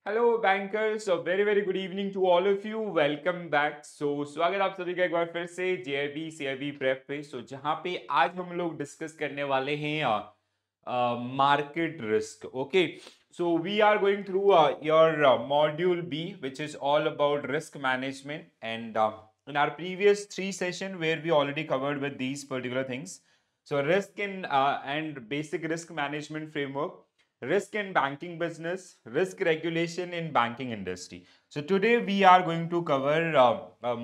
Hello bankers, very very good evening to all of you. Welcome back. स्वागत आप सभी का एक बार फिर से जेआईबी सीआईबी प्रेप पे। जहाँ पे आज हम लोग डिस्कस करने वाले हैं market risk. Okay, so we are going through your module B which is all about risk management and in our previous three session where we already covered with these particular things. So risk in and basic risk management framework, risk in banking business, risk regulation in banking industry. So today we are going to cover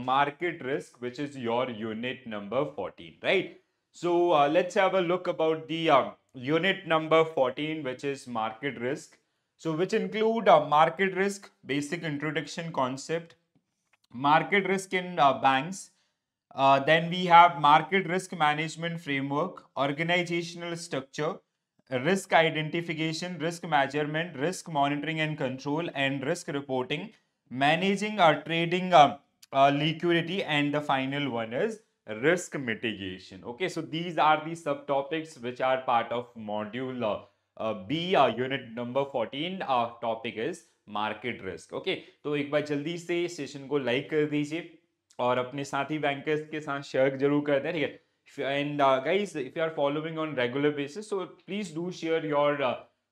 market risk, which is your unit number 14, right? So let's have a look about the unit number 14, which is market risk. So which include market risk, basic introduction concept, market risk in banks. Then we have market risk management framework, organizational structure, risk identification, risk measurement, risk monitoring and control, and risk reporting, managing our trading liquidity, and the final one is risk mitigation. Okay, so these are the subtopics which are part of module B, unit number 14. Topic is market risk. Okay, तो एक बार जल्दी से session को like कर दीजिए और अपने साथी बैंकर्स के साथ शेयर जरूर कर दें, ठीक है। And guys, if you are following on regular basis, so please do share your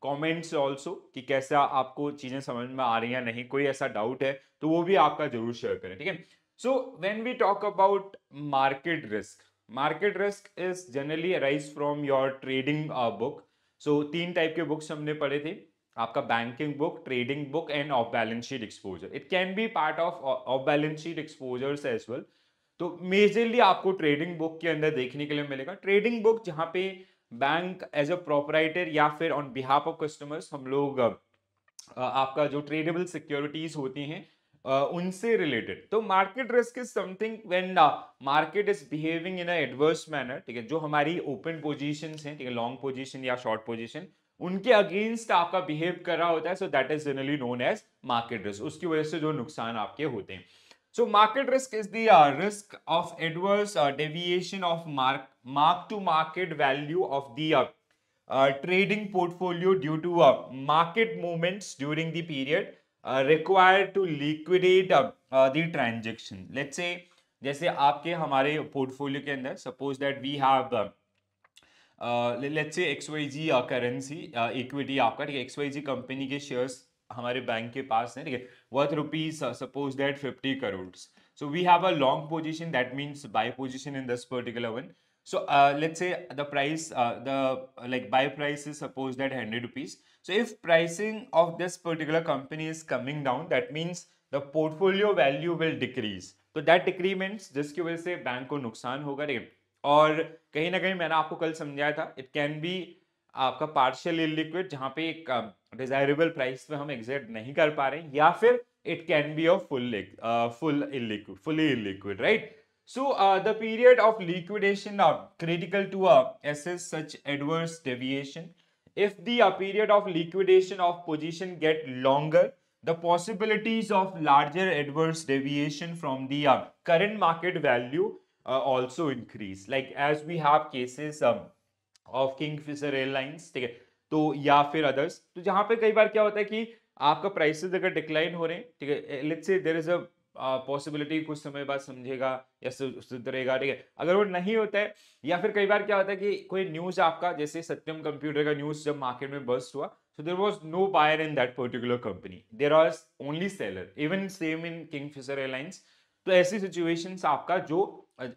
comments also कि कैसा आपको चीजें समझ में आ रही हैं, नहीं कोई ऐसा डाउट है तो वो भी आपका जरूर शेयर करें, ठीक है। So when we talk about market risk is generally arise from your trading book. So तीन टाइप के बुक्स हमने पढ़े थे, आपका banking book, trading book and of balance sheet exposure. It can be part of balance sheet exposures as well. तो majorly आपको trading book के अंदर देखने के लिए मिलेगा ट्रेडिंग बुक, जहां पे बैंक एज अ प्रोपराइटर या फिर ऑन बिहाफ ऑफ कस्टमर्स हम लोग आपका जो ट्रेडेबल सिक्योरिटीज होती हैं उनसे रिलेटेड। तो market risk is something when market is behaving in adverse manner, ठीक है। जो हमारी ओपन पोजीशंस हैं, ठीक है, लॉन्ग पोजीशन या शॉर्ट पोजीशन, उनके अगेंस्ट आपका बिहेव कर रहा होता है। So that is generally known as market risk. उसकी वजह से जो नुकसान आपके होते हैं। So market risk is the risk of adverse deviation of mark to market value of the trading portfolio due to market movements during the period required to liquidate the transaction. Let's say जैसे आपके हमारे portfolio के अंदर suppose that we have let's say XYZ currency equity आपका, ठीक है, XYZ company के shares हमारे बैंक के पास है, ठीक है, worth rupees suppose that 50 crore. So we have a long position, that means buy position in this particular one. So let's say the price, the like buy price is suppose that 100 rupees. So if pricing of this particular company is coming down, that means the portfolio value will decrease. तो that decrements जिसकी वजह से bank को नुकसान होगा, ठीक है। और कहीं ना कहीं मैंने आपको कल समझाया था, इट कैन बी आपका पार्शियल इलिक्विड, जहां पे एक डिजायरेबल प्राइस पे हम एग्जिट नहीं कर पा रहे हैं, या फिर it can be a fully illiquid, right. So the period of liquidation are critical to assess such adverse deviation. If the period of liquidation of position get longer, the possibilities of larger adverse deviation from the current market value also increase. Like as we have cases of Kingfisher Airlines, ठीक है, तो या फिर others, तो जहां पे कई बार क्या होता है कि आपका प्राइसेस अगर डिक्लाइन हो रहे हैं, ठीक है, let's say there is a possibility कुछ समय बाद समझेगा या सुधरेगा, ठीक है। अगर वो नहीं होता है, या फिर कई बार क्या होता है कि कोई न्यूज आपका, जैसे सत्यम कंप्यूटर का न्यूज जब मार्केट में बस्ट हुआ, so there was no buyer in that particular company, there was only seller, even same in Kingfisher Airlines। तो ऐसी सिचुएशंस आपका जो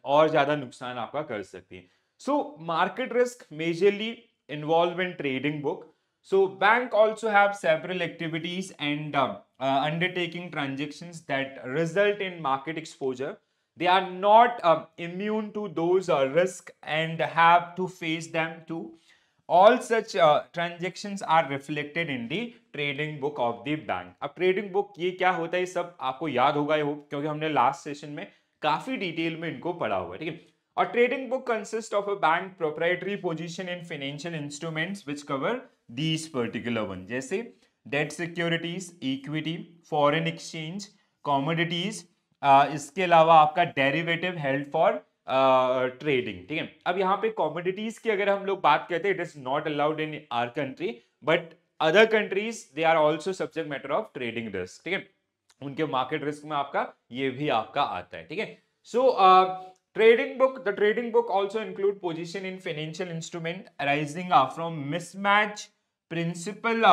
और ज्यादा नुकसान आपका कर सकती है। So market risk majorly involve in trading book. So bank also have several activities and undertaking transactions that result in market exposure. They are not immune to those risks and have to face them too. All such transactions are reflected in the trading book of the bank. अब trading book ये क्या होता है, सब आपको याद होगा ही हो, क्योंकि हमने लास्ट सेशन में काफी डिटेल में इनको पढ़ा हुआ है, ठीक है। A trading book consists of a bank proprietary position in financial instruments which cover these particular ones, जैसे debt securities, equity, foreign exchange, commodities, इसके अलावा आपका डेरिवेटिव हेल्ड फॉर ट्रेडिंग, ठीक है। अब यहाँ पे कॉमोडिटीज की अगर हम लोग बात करते हैं, it is not allowed in our country, but other countries they are also subject matter of trading risk, ठीक है, उनके मार्केट रिस्क में आपका ये भी आपका आता है, ठीक है। सो trading book, the trading book also include position in financial instrument arising from mismatch, principal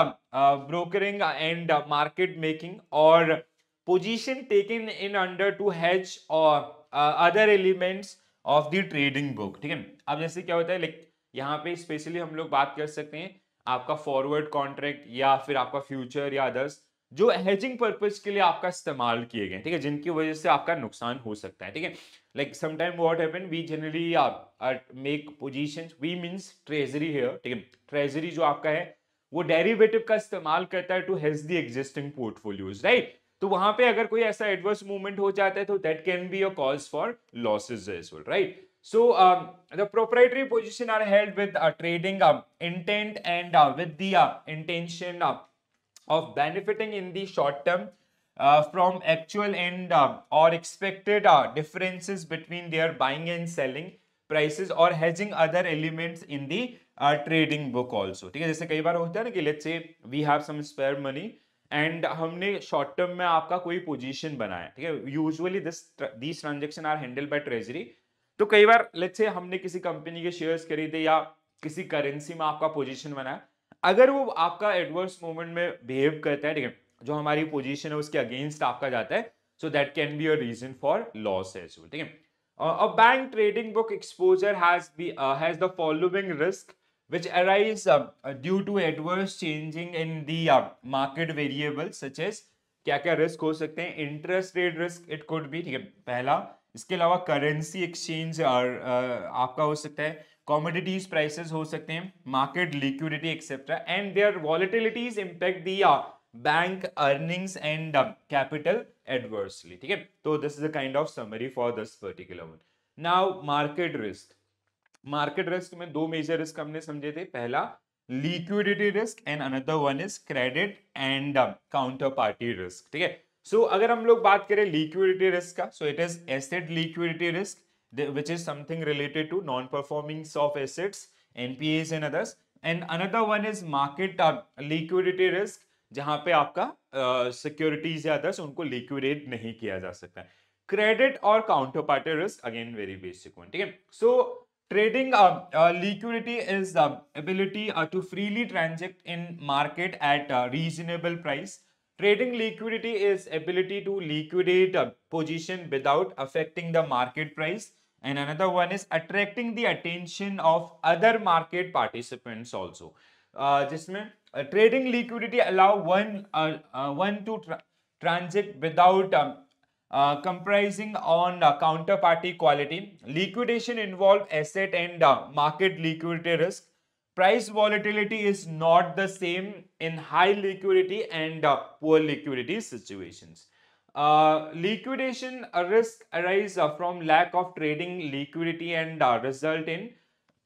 brokering and market making, or position taken in under to hedge or other elements of the trading book, ठीक है। अब जैसे क्या होता है, like यहाँ पे specially हम लोग बात कर सकते हैं आपका फॉरवर्ड कॉन्ट्रैक्ट या फिर आपका फ्यूचर या अदर्स जो हेजिंग पर्पस के लिए आपका इस्तेमाल किए गए, ठीक है, जिनकी वजह से आपका नुकसान हो सकता है, ठीक है। Like sometime what happen, we generally make positions, we means treasury here, ठीक है, ट्रेजरी जो आपका है वो डेरिवेटिव का इस्तेमाल करता है to hedge the existing portfolios, right. तो वहां पे अगर कोई ऐसा एडवर्स मूवमेंट हो जाता है तो that can be a cause for losses as well, right. So the proprietary position are held with trading intent and with the intention of benefiting in the short term from actual and or expected differences between their buying and selling prices or hedging other elements in the trading book also, ठीक है। जैसे कई बार होता है ना कि let's say we have some spare money and हमने short term में आपका कोई पोजीशन बनाया, ठीक है, usually this transaction are handle by treasury. तो कई बार लेट्स से हमने किसी कंपनी के शेयर्स खरीदे या किसी करेंसी में आपका पोजीशन बनाया, अगर वो आपका एडवर्स मूवमेंट में बिहेव करता है, ठीक है, जो हमारी पोजीशन है उसके अगेंस्ट आपका जाता है, so that can be a reason for loss as well, ठीक है। A bank trading book exposure has the following risk which arise due to adverse changing in the market variables such as, क्या क्या risk हो सकते हैं, interest rate risk it could be, ठीक है, पहला। इसके अलावा करेंसी एक्सचेंज आपका हो सकता है, कमोडिटीज प्राइसेस हो सकते हैं, market liquidity etcetera, and their volatilities impact the bank earnings and capital adversely, ठीक है। तो this is a kind of summary for this particular one. Now market risk, market risk में दो मेजर रिस्क हमने समझे थे, पहला liquidity risk and another one is credit and counter party risk, ठीक है। सो अगर हम लोग बात करें लिक्विडिटी रिस्क का, so it is asset liquidity risk which is something related to non-performance of assets, NPAs and others, and another one is market liquidity risk, जहां पे आपका सिक्योरिटीज या अदर्स उनको लिक्विडेट नहीं किया जा सकता है। क्रेडिट और counter party risk again very basic one, ठीक है। सो trading liquidity is the ability to freely transact in market at a reasonable price. Trading liquidity is ability to liquidate a position without affecting the market price. And another one is attracting the attention of other market participants also. जिसमें trading liquidity allow one to transact without comprising on counterparty quality. Liquidation involve asset and market liquidity risk. Price volatility is not the same in high liquidity and poor liquidity situations. Liquidation risk arise from lack of trading liquidity and result in,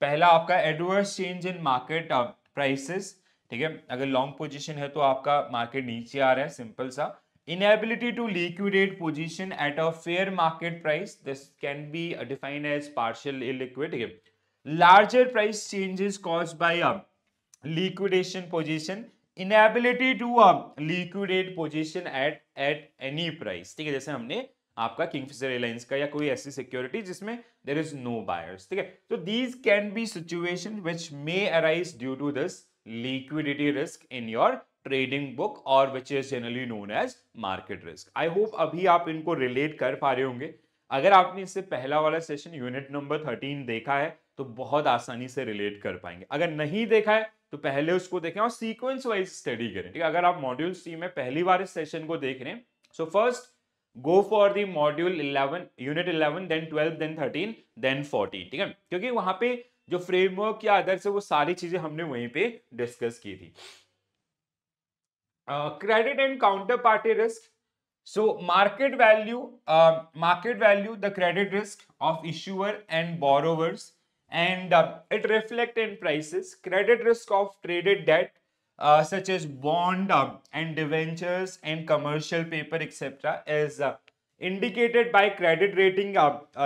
पहला आपका adverse change in market prices, ठीक है, अगर long position है तो आपका market नीचे आ रहा है, सिंपल सा। inability to liquidate position at a fair market price, this can be defined as partial illiquid, ठीक है। larger price changes caused by a liquidation position, inability to liquidate position at any price, ठीक है, जैसे हमने आपका Kingfisher airlines का या कोई ऐसी सिक्योरिटी जिसमें देयर इज नो बायर्स, ठीक है। तो these can be situation which may arise due to this liquidity risk in your trading book और which is generally known as market risk. I hope अभी आप इनको रिलेट कर पा रहे होंगे। अगर आपने इससे पहला वाला सेशन यूनिट नंबर 13 देखा है तो बहुत आसानी से रिलेट कर पाएंगे। अगर नहीं देखा है तो पहले उसको देखें और सीक्वेंस वाइज स्टडी करें, ठीक है। अगर आप मॉड्यूल सी में पहली बार इस सेशन को देख रहे हैं, so first go for the module 11 unit 11 then 12 then 13 then 14, ठीक है, क्योंकि वहां पे जो फ्रेमवर्क या अदर से वो सारी चीजें हमने वहीं पे डिस्कस की थी। Credit and counter party risk, so market value the credit risk of issuer and borrowers and it reflect in prices. Credit risk of traded debt such as bond and debentures and commercial paper etc is indicated by credit rating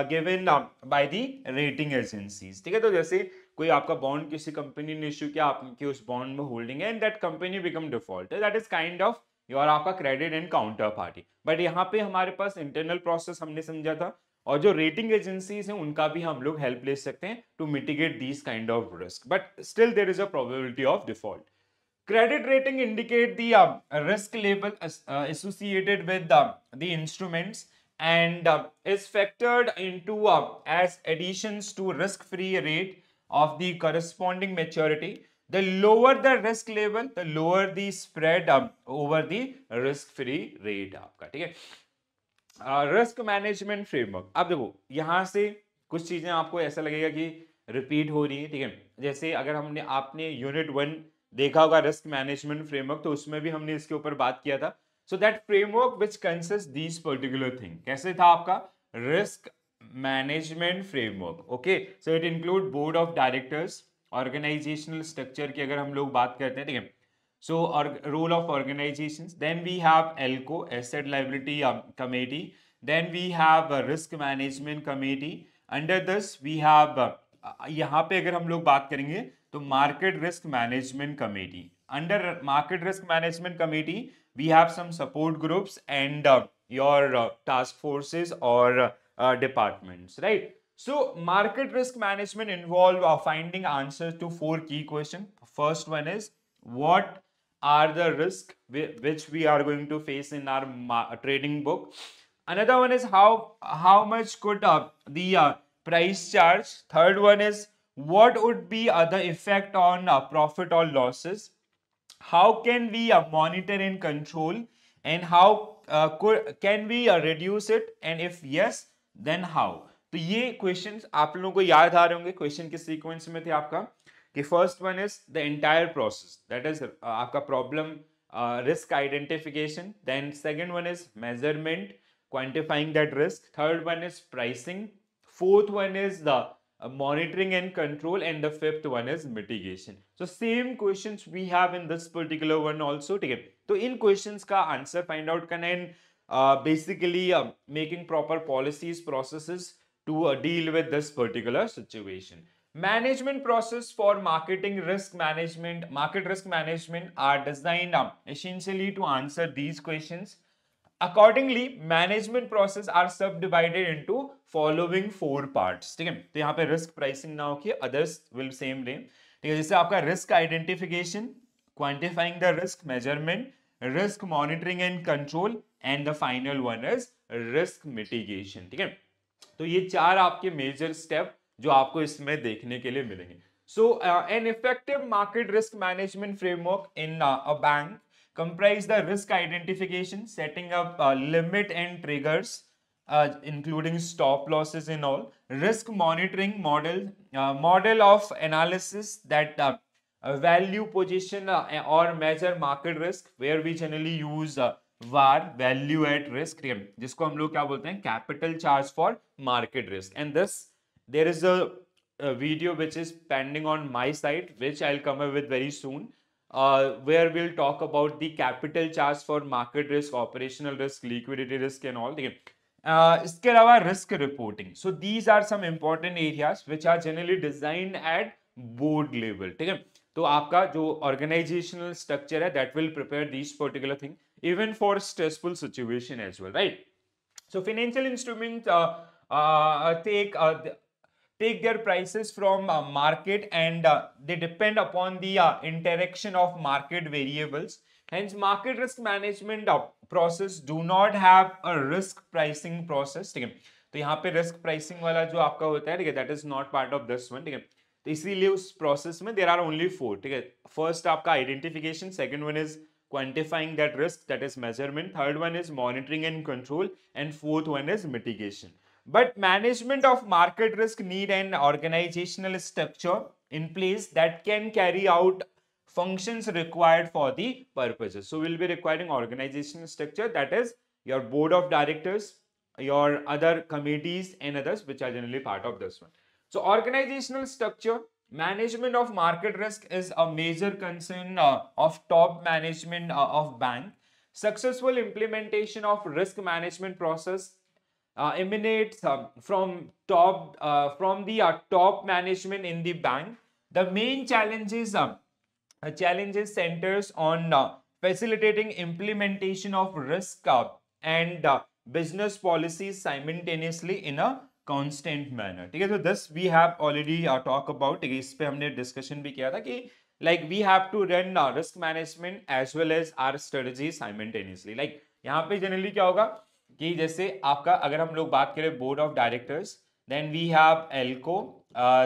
given by the rating agencies, ठीक है। तो जैसे कोई आपका bond किसी company ने issue किया, आपकी उस बॉन्ड में होल्डिंग है and that company become default, that is kind of your आपका credit and counter party. But यहाँ पे हमारे पास इंटरनल प्रोसेस हमने समझा था, और जो रेटिंग एजेंसीज हैं उनका भी हम लोग हेल्प ले सकते हैं to mitigate these kind of risk, but still there is a probability of default. Credit rating indicate the risk level associated with the instruments and is factored into as additions to risk-free rate of the corresponding maturity. The lower the risk level, the lower the spread over the risk-free rate आपका, ठीक है। Risk management framework, अब देखो यहाँ से कुछ चीजें आपको ऐसा लगेगा कि रिपीट हो रही है, ठीक है। जैसे अगर हमने आपने यूनिट 1 देखा होगा रिस्क मैनेजमेंट फ्रेमवर्क, तो उसमें भी हमने इसके ऊपर बात किया था। So that framework which consist these particular thing, कैसे था आपका risk management framework, okay. So it include board of directors, organisational structure की अगर हम लोग बात करते हैं, ठीक है। So, role of organizations. Then we have ALCO, Asset Liability Committee. Then we have Risk Management Committee. Under this we have यहाँ पे अगर हम लोग बात करेंगे तो Market Risk Management Committee. Under Market Risk Management Committee we have some support groups and your task forces or departments, right? So market risk management involve finding answers to 4 key questions. First one is what are the risks which we are going to face in our trading book. Another one is how much could the price charge. Third one is what would be the effect on profit or losses. How can we monitor and control, and how can we reduce it, and if yes then how. तो ये questions आप लोगों को याद आ रहे होंगे, question के sequence में थे आपका कि first one is the entire process, that is आपका problem risk identification, then second one is measurement quantifying that risk, third one is pricing, fourth one is the monitoring and control, and the fifth one is mitigation. So same questions we have in this particular one also, ठीक है। तो इन questions का answer find out करना and basically making proper policies, processes to deal with this particular situation. Management process for marketing risk management, market risk management are designed essentially to answer these questions. Accordingly, management process are subdivided into following 4 parts, ठीक है। तो यहाँ पे risk pricing ना होके others will same name, ठीक है। जैसे आपका risk identification, quantifying the risk, measurement, risk monitoring and control, and the final one is risk mitigation, ठीक है। तो ये 4 आपके मेजर स्टेप जो आपको इसमें देखने के लिए मिलेंगे। So an effective market risk management framework in a bank comprise the risk identification, setting up limit and triggers, including stop losses and all, risk monitoring model, model of analysis that value position or measure market risk, where we generally use VAR, value at risk, जिसको हम लोग क्या बोलते हैं, capital charge for market risk. And this there is a video which is pending on my site, which I'll come up with very soon. Where we'll talk about the capital charge for market risk, operational risk, liquidity risk and all, ठीक है। इसके अलावा risk reporting. So these are some important areas which are generally designed at board level, ठीक है। तो आपका जो organizational structure है that will prepare these particular thing even for stressful situation as well, right? So financial instruments take their prices from market, and they depend upon the interaction of market variables. Hence market risk management process do not have a risk pricing process, ठीक है। तो यहाँ पे risk pricing वाला जो आपका होता है, ठीक है, that is not part of this one, ठीक है। तो इसीलिए उस प्रोसेस में there are only 4, ठीक है। फर्स्ट आपका identification, second one is quantifying that risk, that is measurement, third one is monitoring and control, and fourth one is mitigation. But management of market risk need an organizational structure in place that can carry out functions required for the purposes. So we'll be requiring organizational structure, that is your board of directors, your other committees and others which are generally part of this one. So organizational structure, management of market risk is a major concern of top management of bank. Successful implementation of risk management process emanates from the top management in the bank, The main challenges centers on facilitating implementation of risk and business policies simultaneously in a constant manner. ठीक है, तो this we have already talk about. ठीक है, इस पे हमने discussion भी किया था कि like we have to run risk management as well as our strategy simultaneously. Like यहाँ पे generally क्या होगा कि जैसे आपका अगर हम लोग बात करें board of directors, then we have ELCO,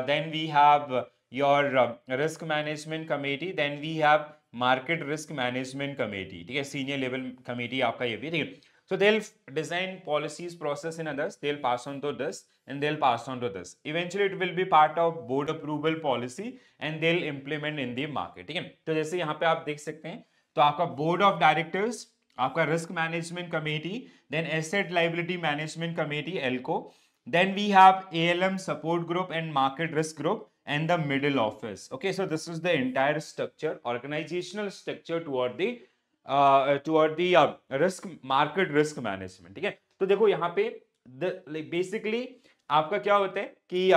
then we have your risk management committee, then we have market risk management committee. ठीक है, senior level committee आपका ये भी, ठीक है. So they'll design policies, process in others, they'll pass on to this and they'll pass on to this. Eventually it will be part of board approval policy and they'll implement in the market. ठीक है, तो जैसे यहाँ पे आप देख सकते हैं, तो आपका board of directors, आपका risk management committee, then asset liability management committee ELCO, then we have ALM support group and market risk group and the middle office. Okay, so this is the entire structure, organizational structure toward the risk market risk management. ठीक है, तो देखो यहाँ पे basically आपका क्या होता है कि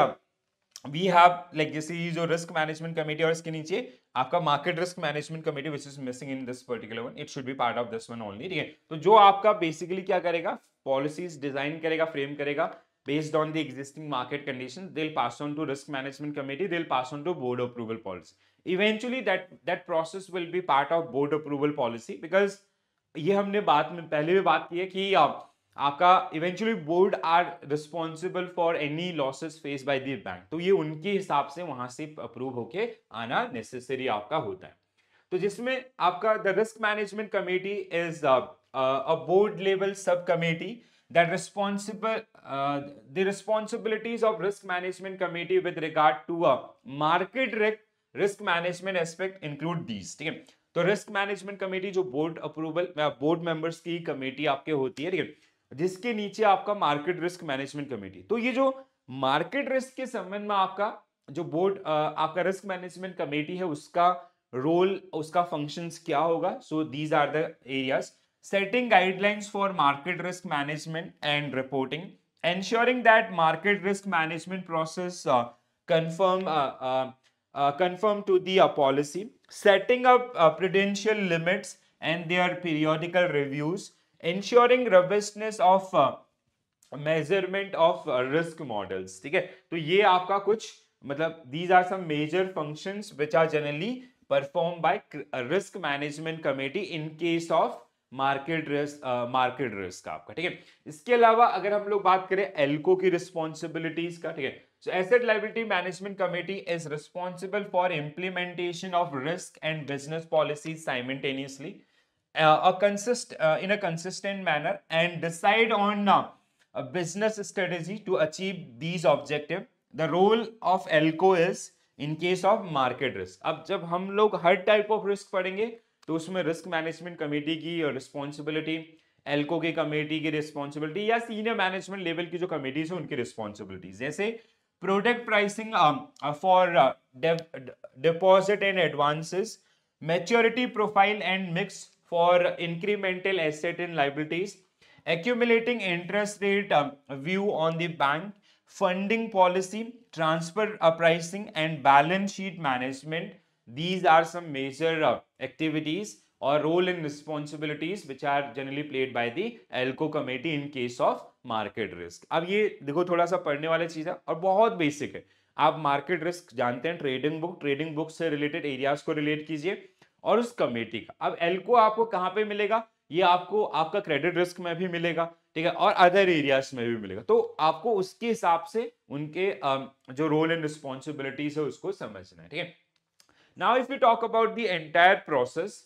we have like जैसे ये जो risk management committee और इसके नीचे आपका market risk management committee which is missing in this particular one, it should be part of this one only. ठीक है, तो जो आपका basically क्या करेगा, policies design करेगा, frame करेगा based on the existing market conditions, they'll pass on to risk management committee, they'll pass on to board approval policy. Eventually that process will be part of board approval policy because ये हमने बात में पहले भी बात की है कि आपका eventually board are responsible for any losses face by the bank, तो ये उनके हिसाब से वहां से अप्रूव होके आना नेसेसरी आपका होता है. तो जिसमें आपका the risk management committee is a board level sub committee that the responsibilities of risk management committee with regard to market risk management aspect include these. ठीक है, तो रिस्क मैनेजमेंट कमेटी जो बोर्ड अप्रूवल बोर्ड मेंबर्स की committee आपके होती है, ठीक है, जिसके नीचे आपका मार्केट रिस्क मैनेजमेंट कमेटी. तो ये जो मार्केट रिस्क के संबंध में आपका जो बोर्ड आपका रिस्क मैनेजमेंट कमेटी है उसका रोल, उसका फंक्शंस क्या होगा. So these are the areas. Setting guidelines for market risk management and reporting, ensuring that market risk management process conform to the policy, setting up prudential limits and their periodical reviews, ensuring robustness of measurement of risk models. ठीक है, तो ये आपका कुछ मतलब these are some major functions which are generally performed by risk management committee in case of market risk आपका. ठीक है, इसके अलावा अगर हम लोग बात करें एल्को की रिस्पॉन्सिबिलिटीज का, ठीक है, so asset liability management committee is responsible for implementation of risk and business policies simultaneously in a consistent manner and decide on a business strategy to achieve these objectives. The role of ELCO is in case of market risk. अब जब हम लोग हर type of risk पढ़ेंगे तो उसमें risk management committee की responsibility, एल्को की committee की रिस्पॉन्सिबिलिटी या सीनियर मैनेजमेंट लेवल की जो कमेटीज है उनकी रिस्पॉन्सिबिलिटीज, जैसे product pricing for deposit and advances, maturity profile and mix for incremental asset and liabilities, accumulating interest rate view on the bank, funding policy, transfer pricing and balance sheet management. These are some major activities or role and responsibilities which are generally played by the ELCO committee in case of market risk. अब ये देखो थोड़ा सा पढ़ने वाली चीज है और बहुत बेसिक है. आप मार्केट रिस्क जानते हैं, ट्रेडिंग बुक से रिलेटेड एरियाज को रिलेट कीजिए और उस कमेटी का. अब एल्को आपको कहां पे मिलेगा, ये आपको आपका क्रेडिट रिस्क में भी मिलेगा, ठीक है, और अदर एरियाज में भी मिलेगा. तो आपको उसके हिसाब से उनके जो रोल एंड रिस्पॉन्सिबिलिटीज है उसको समझना है. ठीक है, now if you talk about the entire process,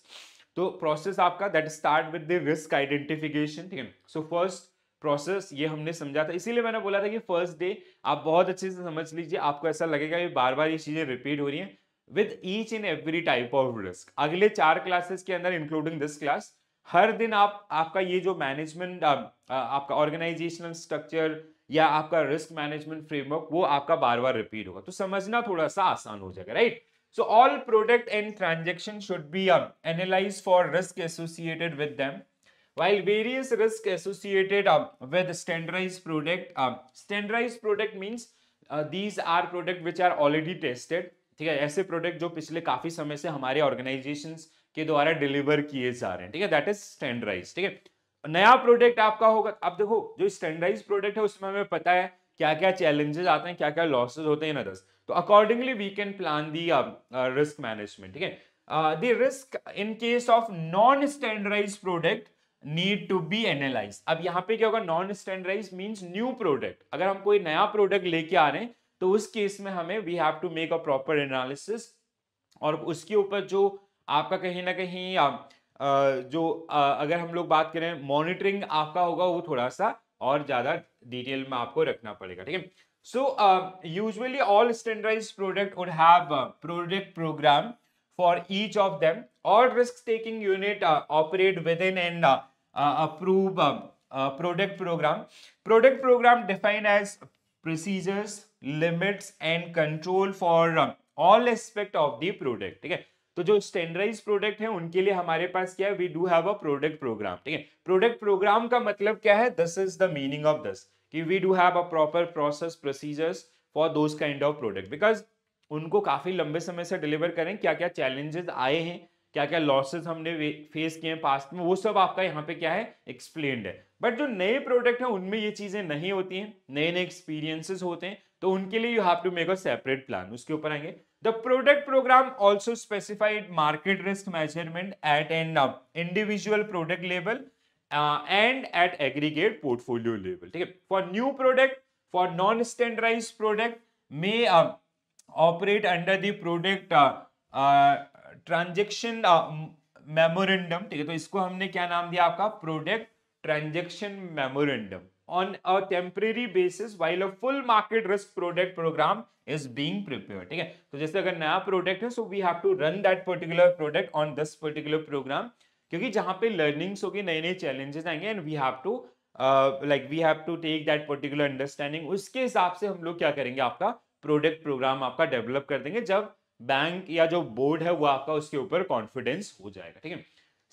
तो प्रोसेस आपका that start with the risk identification. ठीक है, सो फर्स्ट प्रोसेस ये हमने समझा था, इसीलिए मैंने बोला था कि फर्स्ट डे आप बहुत अच्छे से समझ लीजिए, आपको ऐसा लगेगा कि बार बार ये चीजें रिपीट हो रही हैं with each and every type of risk. अगले 4 क्लासेस के अंदर इंक्लूडिंग दिस क्लास हर दिन आपका ये जो मैनेजमेंट आपका ऑर्गेनाइजेशनल स्ट्रक्चर या आपका रिस्क मैनेजमेंट फ्रेमवर्क वो आपका बार बार रिपीट होगा, तो समझना थोड़ा सा आसान हो जाएगा. Right, so all product and transaction should be analysed for risk associated with them. While various risks associated with standardized product means these are products which are already tested. ठीक है, ऐसे प्रोडक्ट जो पिछले काफी समय से हमारे ऑर्गेनाइजेशंस के द्वारा डिलीवर किए जा रहे हैं, ठीक है, दैट इज स्टैंडर्डाइज। ठीक है, नया प्रोडक्ट आपका होगा, अब देखो जो स्टैंडर्डाइज प्रोडक्ट है उसमें हमें पता है क्या क्या चैलेंजेस आते हैं, क्या क्या लॉसेस होते हैं इन अदर्स, तो accordingly we can plan the risk management. ठीक है, the risk in case of non standardize product need to be analyze. अब यहाँ पे क्या होगा, non standardize means new product, अगर हम कोई नया प्रोडक्ट लेके आ रहे हैं तो उस केस में हमें we have to make a proper analysis, और उसके ऊपर जो आपका कहीं ना कहीं अगर हम लोग बात करें मॉनिटरिंग आपका होगा, वो थोड़ा सा और ज्यादा डिटेल में आपको रखना पड़ेगा। ठीक है, so usually all standardized product would have product program for each of them. All risk-taking unit operate within an approved product program. Product program defined as procedures, limits, and control for all aspect of the product. ठीक है, तो जो standardise product है उनके लिए हमारे पास क्या है, we do have a product program. ठीक है, प्रोडक्ट प्रोग्राम का मतलब क्या है, this is the meaning of this, कि we do have a proper process procedures for those kind of product, because उनको काफी लंबे समय से डिलीवर करें, क्या क्या चैलेंजेस आए हैं, क्या क्या लॉसेस हमने फेस किए हैं पास्ट में, वो सब आपका यहाँ पे क्या है एक्सप्लेन्ड है। बट जो नए प्रोडक्ट हैं उनमें ये चीजें नहीं होती हैं, नए नए एक्सपीरियंसेस होते हैं, तो उनके लिए you have to make a separate plan, उसके ऊपर आएंगे। The product program also specified market risk measurement at an individual product level and at aggregate portfolio level. ठीक है, for new product, for non standardize product में operate under the product transaction memorandum। ठीक है, तो इसको हमने क्या नाम दिया आपका, product transaction memorandum on a temporary basis while a full market risk product program is being prepared. ठीक है, तो जैसे अगर नया प्रोडक्ट है, so we have to run that particular product on this particular program, क्योंकि जहां पे लर्निंग्स होगी, नए नए चैलेंजेस आएंगे, and we have to we have to take that particular understanding, उसके हिसाब से हम लोग क्या करेंगे, आपका प्रोडक्ट प्रोग्राम आपका डेवलप कर देंगे, जब बैंक या जो बोर्ड है वो आपका उसके ऊपर कॉन्फिडेंस हो जाएगा। ठीक है,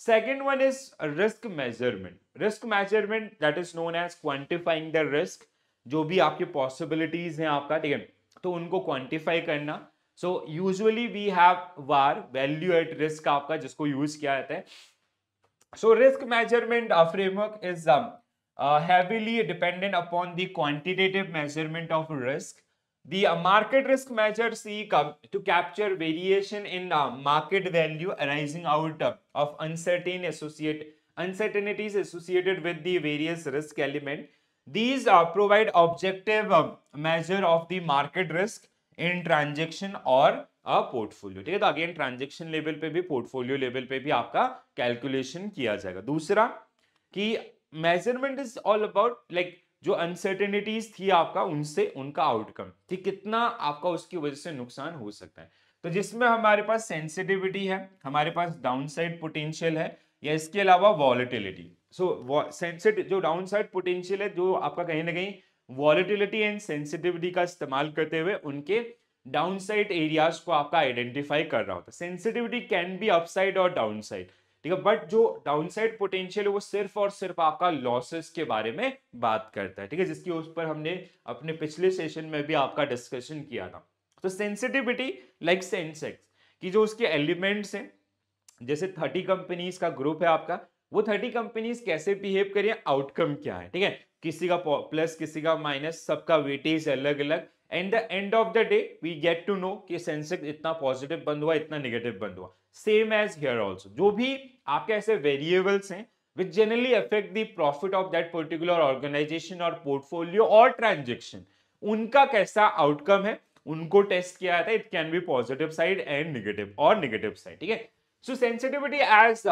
second one is risk measurement. Risk measurement that is known as quantifying the risk, जो भी आपकी पॉसिबिलिटीज हैं आपका, ठीक है, तो उनको क्वांटिफाई करना। So usually we have VaR, value at risk आपका, जिसको यूज किया जाता है। So risk measurement framework is heavily dependent upon the quantitative measurement of risk. The market risk measures seek to capture variation in market value arising out of uncertainties associated with the various risk element. These provide objective measure of the market risk in transaction or a portfolio। ठीक है, तो again transaction level पे भी, portfolio level पे भी आपका calculation किया जाएगा। दूसरा कि measurement is all about like जो अनसर्टेनिटीज थी आपका, उनसे उनका आउटकम, ठीक, कितना आपका उसकी वजह से नुकसान हो सकता है। तो जिसमें हमारे पास सेंसिटिविटी है, हमारे पास डाउनसाइड पोटेंशियल है, या इसके अलावा वॉलेटिलिटी। सो सेंसिटिव जो डाउनसाइड पोटेंशियल है, जो आपका कहीं ना कहीं वॉलेटिलिटी एंड सेंसिटिविटी का इस्तेमाल करते हुए उनके डाउनसाइड एरियाज को आपका आइडेंटिफाई कर रहा होता है। सेंसिटिविटी कैन बी अपसाइड और डाउनसाइड, ठीक है, बट जो डाउनसाइड पोटेंशियल है वो सिर्फ और सिर्फ आपका लॉसेस के बारे में बात करता है। ठीक है, जिसके उस पर हमने अपने पिछले सेशन में भी आपका डिस्कशन किया था। तो सेंसिटिविटी लाइक सेंसेक्स की जो उसके एलिमेंट्स हैं, जैसे 30 कंपनीज का ग्रुप है आपका, वो 30 कंपनीज कैसे बिहेव करिए, आउटकम क्या है, ठीक है, किसी का प्लस किसी का माइनस, सबका वेटेज अलग अलग, and the end of the day we get to know कि सेंसेक्स इतना पॉजिटिव बंद हुआ, इतना नेगेटिव बंद हुआ। सेम एज हियर आल्सो, जो भी आपके ऐसे वेरिएबल्स हैं which generally affect the profit of that particular organization और portfolio और transaction, उनका कैसा आउटकम है, उनको टेस्ट किया जाता है। It can be positive side and negative, और नेगेटिव साइड। ठीक है, so sensitivity as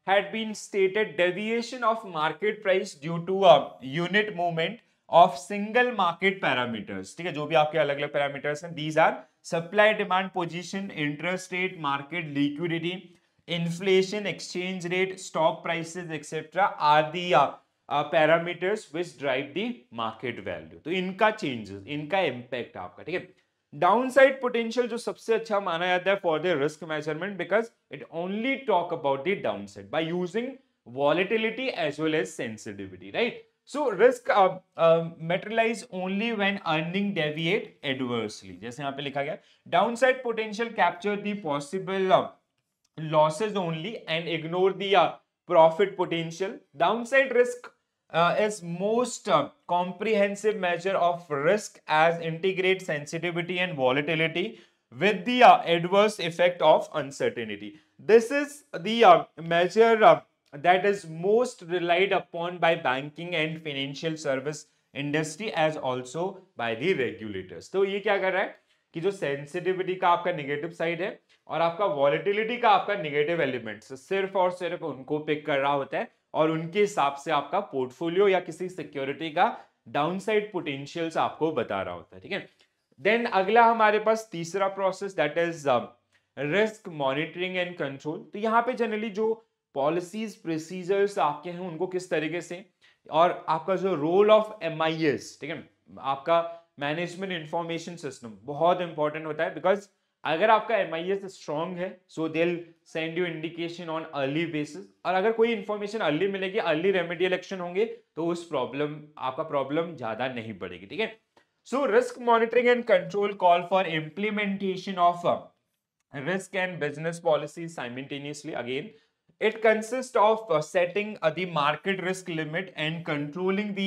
had been stated deviation of market price due to a unit movement of single market parameters। ठीक है, जो भी आपके अलग अलग पैरामीटर्स हैं, these are supply demand position, interest rate, market liquidity, inflation, exchange rate, stock prices, etc. are the parameters which drive the market value। तो इनका changes, इनका impact आपका, ठीक है। डाउनसाइड पोटेंशियल जो सबसे अच्छा माना जाता है for the risk measurement, because it only talk about the downside by using volatility as well as sensitivity, right. So risk materialize only when earning deviate adversely, जैसे यहाँ पे लिखा गया downside potential capture the possible losses only and ignore the profit potential. Downside risk is most comprehensive measure of risk as integrate sensitivity and volatility with the adverse effect of uncertainty. This is the measure that is most relied upon by banking and financial service industry as also by the regulators. तो ये क्या कर रहा है कि जो sensitivity का आपका नेगेटिव साइड है और आपका वॉलेटिलिटी का आपका नेगेटिव एलिमेंट्स सिर्फ और सिर्फ उनको पिक कर रहा होता है और उनके हिसाब से आपका पोर्टफोलियो या किसी सिक्योरिटी का डाउनसाइड पोटेंशियल्स आपको बता रहा होता है, ठीक है। देन अगला हमारे पास तीसरा process that is risk monitoring and control. तो यहाँ पे जनरली जो पॉलिसीज प्रोसीजर्स आपके हैं उनको किस तरीके से और आपका जो रोल ऑफ MIS, ठीक है, आपका मैनेजमेंट इंफॉर्मेशन सिस्टम बहुत इंपॉर्टेंट होता है बिकॉज अगर आपका MIS स्ट्रॉन्ग है so they will send you indication on early basis और अगर कोई इंफॉर्मेशन अर्ली मिलेगी, अर्ली रेमेडियल एक्शन होंगे तो उस प्रॉब्लम आपका प्रॉब्लम ज्यादा नहीं बढ़ेगी, ठीक है। So risk monitoring and control call for implementation of risk and business policies simultaneously. Again, it consists of setting the market risk limit and controlling the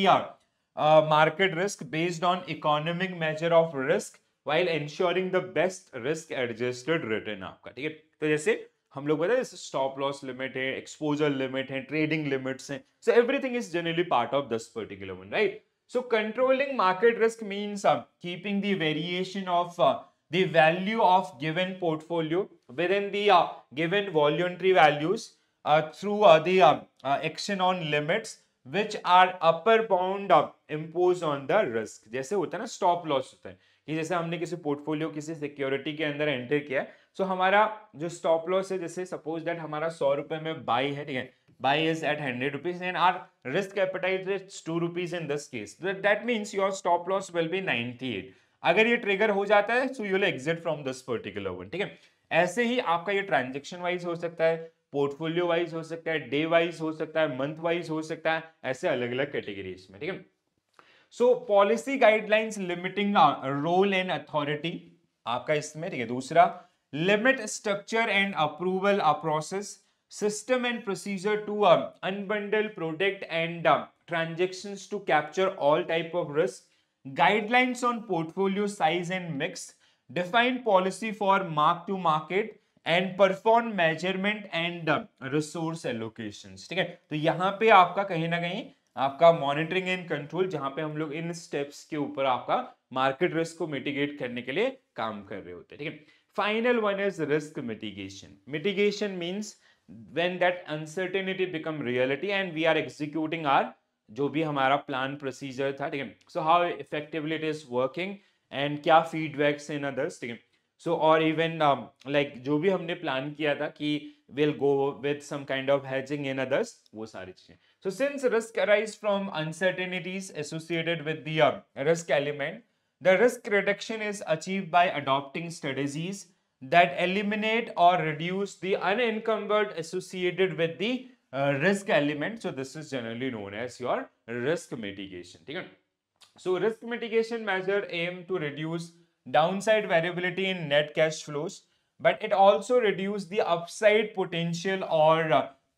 market risk based on economic measure of risk while ensuring the best risk adjusted return आपका, ठीक है। तो जैसे हम लोग बताए जैसे stop loss limit है, एक्सपोजर लिमिट है, ट्रेडिंग लिमिट्स हैं, so everything is generally part of this particular one, right? So controlling market risk means keeping the variation of the value of given portfolio within the given voluntary values through the action on limits which are upper bound imposed on the risk। जैसे होता है ना stop loss होता है कि जैसे हमने किसी पोर्टफोलियो किसी सिक्योरिटी के अंदर एंटर किया है सो हमारा जो स्टॉप लॉस है जैसे सपोज दैट हमारा 100 रुपए में बाई है, ठीक है, buy is at 100 rupees and our risk appetite is 2 rupees in this case, that means your stop loss will be 98। अगर ये ट्रिगर हो जाता है so you will exit from this particular one, ठीक है। ऐसे ही आपका ये ट्रांजैक्शन वाइज हो सकता है, पोर्टफोलियो वाइज हो सकता है, डे वाइज हो सकता है, मंथ वाइज हो सकता है, ऐसे अलग अलग कैटेगरीज में, ठीक है। So policy guidelines limiting role and authority आपका इसमें, ठीक है। दूसरा limit structure and approval process system and procedure to unbundle product and transactions to capture all type of risk, guidelines on portfolio size and mix, define policy for mark to market and perform measurement and resource allocations, ठीक है। तो यहाँ पे आपका कहीं ना कहीं आपका मॉनिटरिंग एंड कंट्रोल जहां पे हम लोग इन स्टेप्स के ऊपर आपका मार्केट रिस्क को मिटिगेट करने के लिए काम कर रहे होते हैं, ठीक है। Final one is risk mitigation. Mitigation means when that uncertainty become reality and we are executing our जो भी हमारा प्लान प्रोसीजर था, ठीक है, so how effectively it is working and क्या फीडबैक्स इन अदर्स, ठीक है। सो और इवन लाइक जो भी हमने प्लान किया था कि will go with some kind of hedging in others, वो सारी चीजें। So since risk arise from uncertainties associated with the risk element, the risk reduction is achieved by adopting strategies that eliminate or reduce the unencumbered associated with the risk element. So this is generally known as your risk mitigation, ठीक है। So risk mitigation measure aim to reduce downside variability in net cash flows, but it also reduce the upside potential or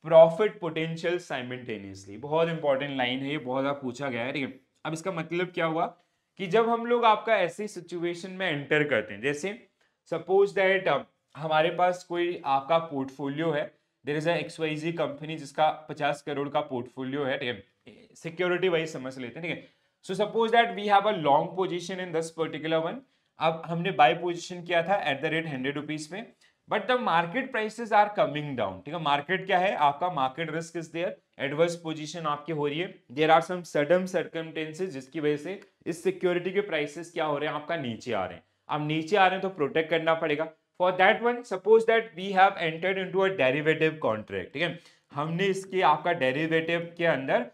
profit potential simultaneously। बहुत important line है ये, बहुत बार पूछा गया है, ठीक है। अब इसका मतलब क्या हुआ कि जब हम लोग आपका ऐसी सिचुएशन में एंटर करते हैं, जैसे सपोज दैट हमारे पास कोई आपका पोर्टफोलियो है, there is a XYZ company जिसका 50 करोड़ का पोर्टफोलियो है, ठीक है, सिक्योरिटी वाइज समझ लेते हैं, ठीक है। So suppose that we have a long position in this particular one. अब हमने बाय पोजीशन किया था एट द रेट 100 रुपीज में, but the market prices are coming down, ठीक है। मार्केट क्या है आपका, market risk is there, adverse position आपकी हो रही है, there are some sudden circumstances जिसकी वजह से इस सिक्योरिटी के प्राइसेस क्या हो रहे हैं आपका नीचे आ रहे हैं। अब नीचे आ रहे हैं तो प्रोटेक्ट करना पड़ेगा। For that one suppose that we have entered into a derivative contract, ठीक है, हमने इसके आपका डेरिवेटिव के अंदर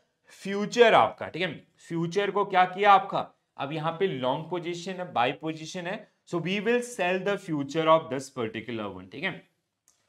फ्यूचर आपका, ठीक है, फ्यूचर को क्या किया आपका, अब यहाँ पे लॉन्ग पोजीशन है, बाय पोजीशन है, so we will sell the future of this particular one, ठीक है।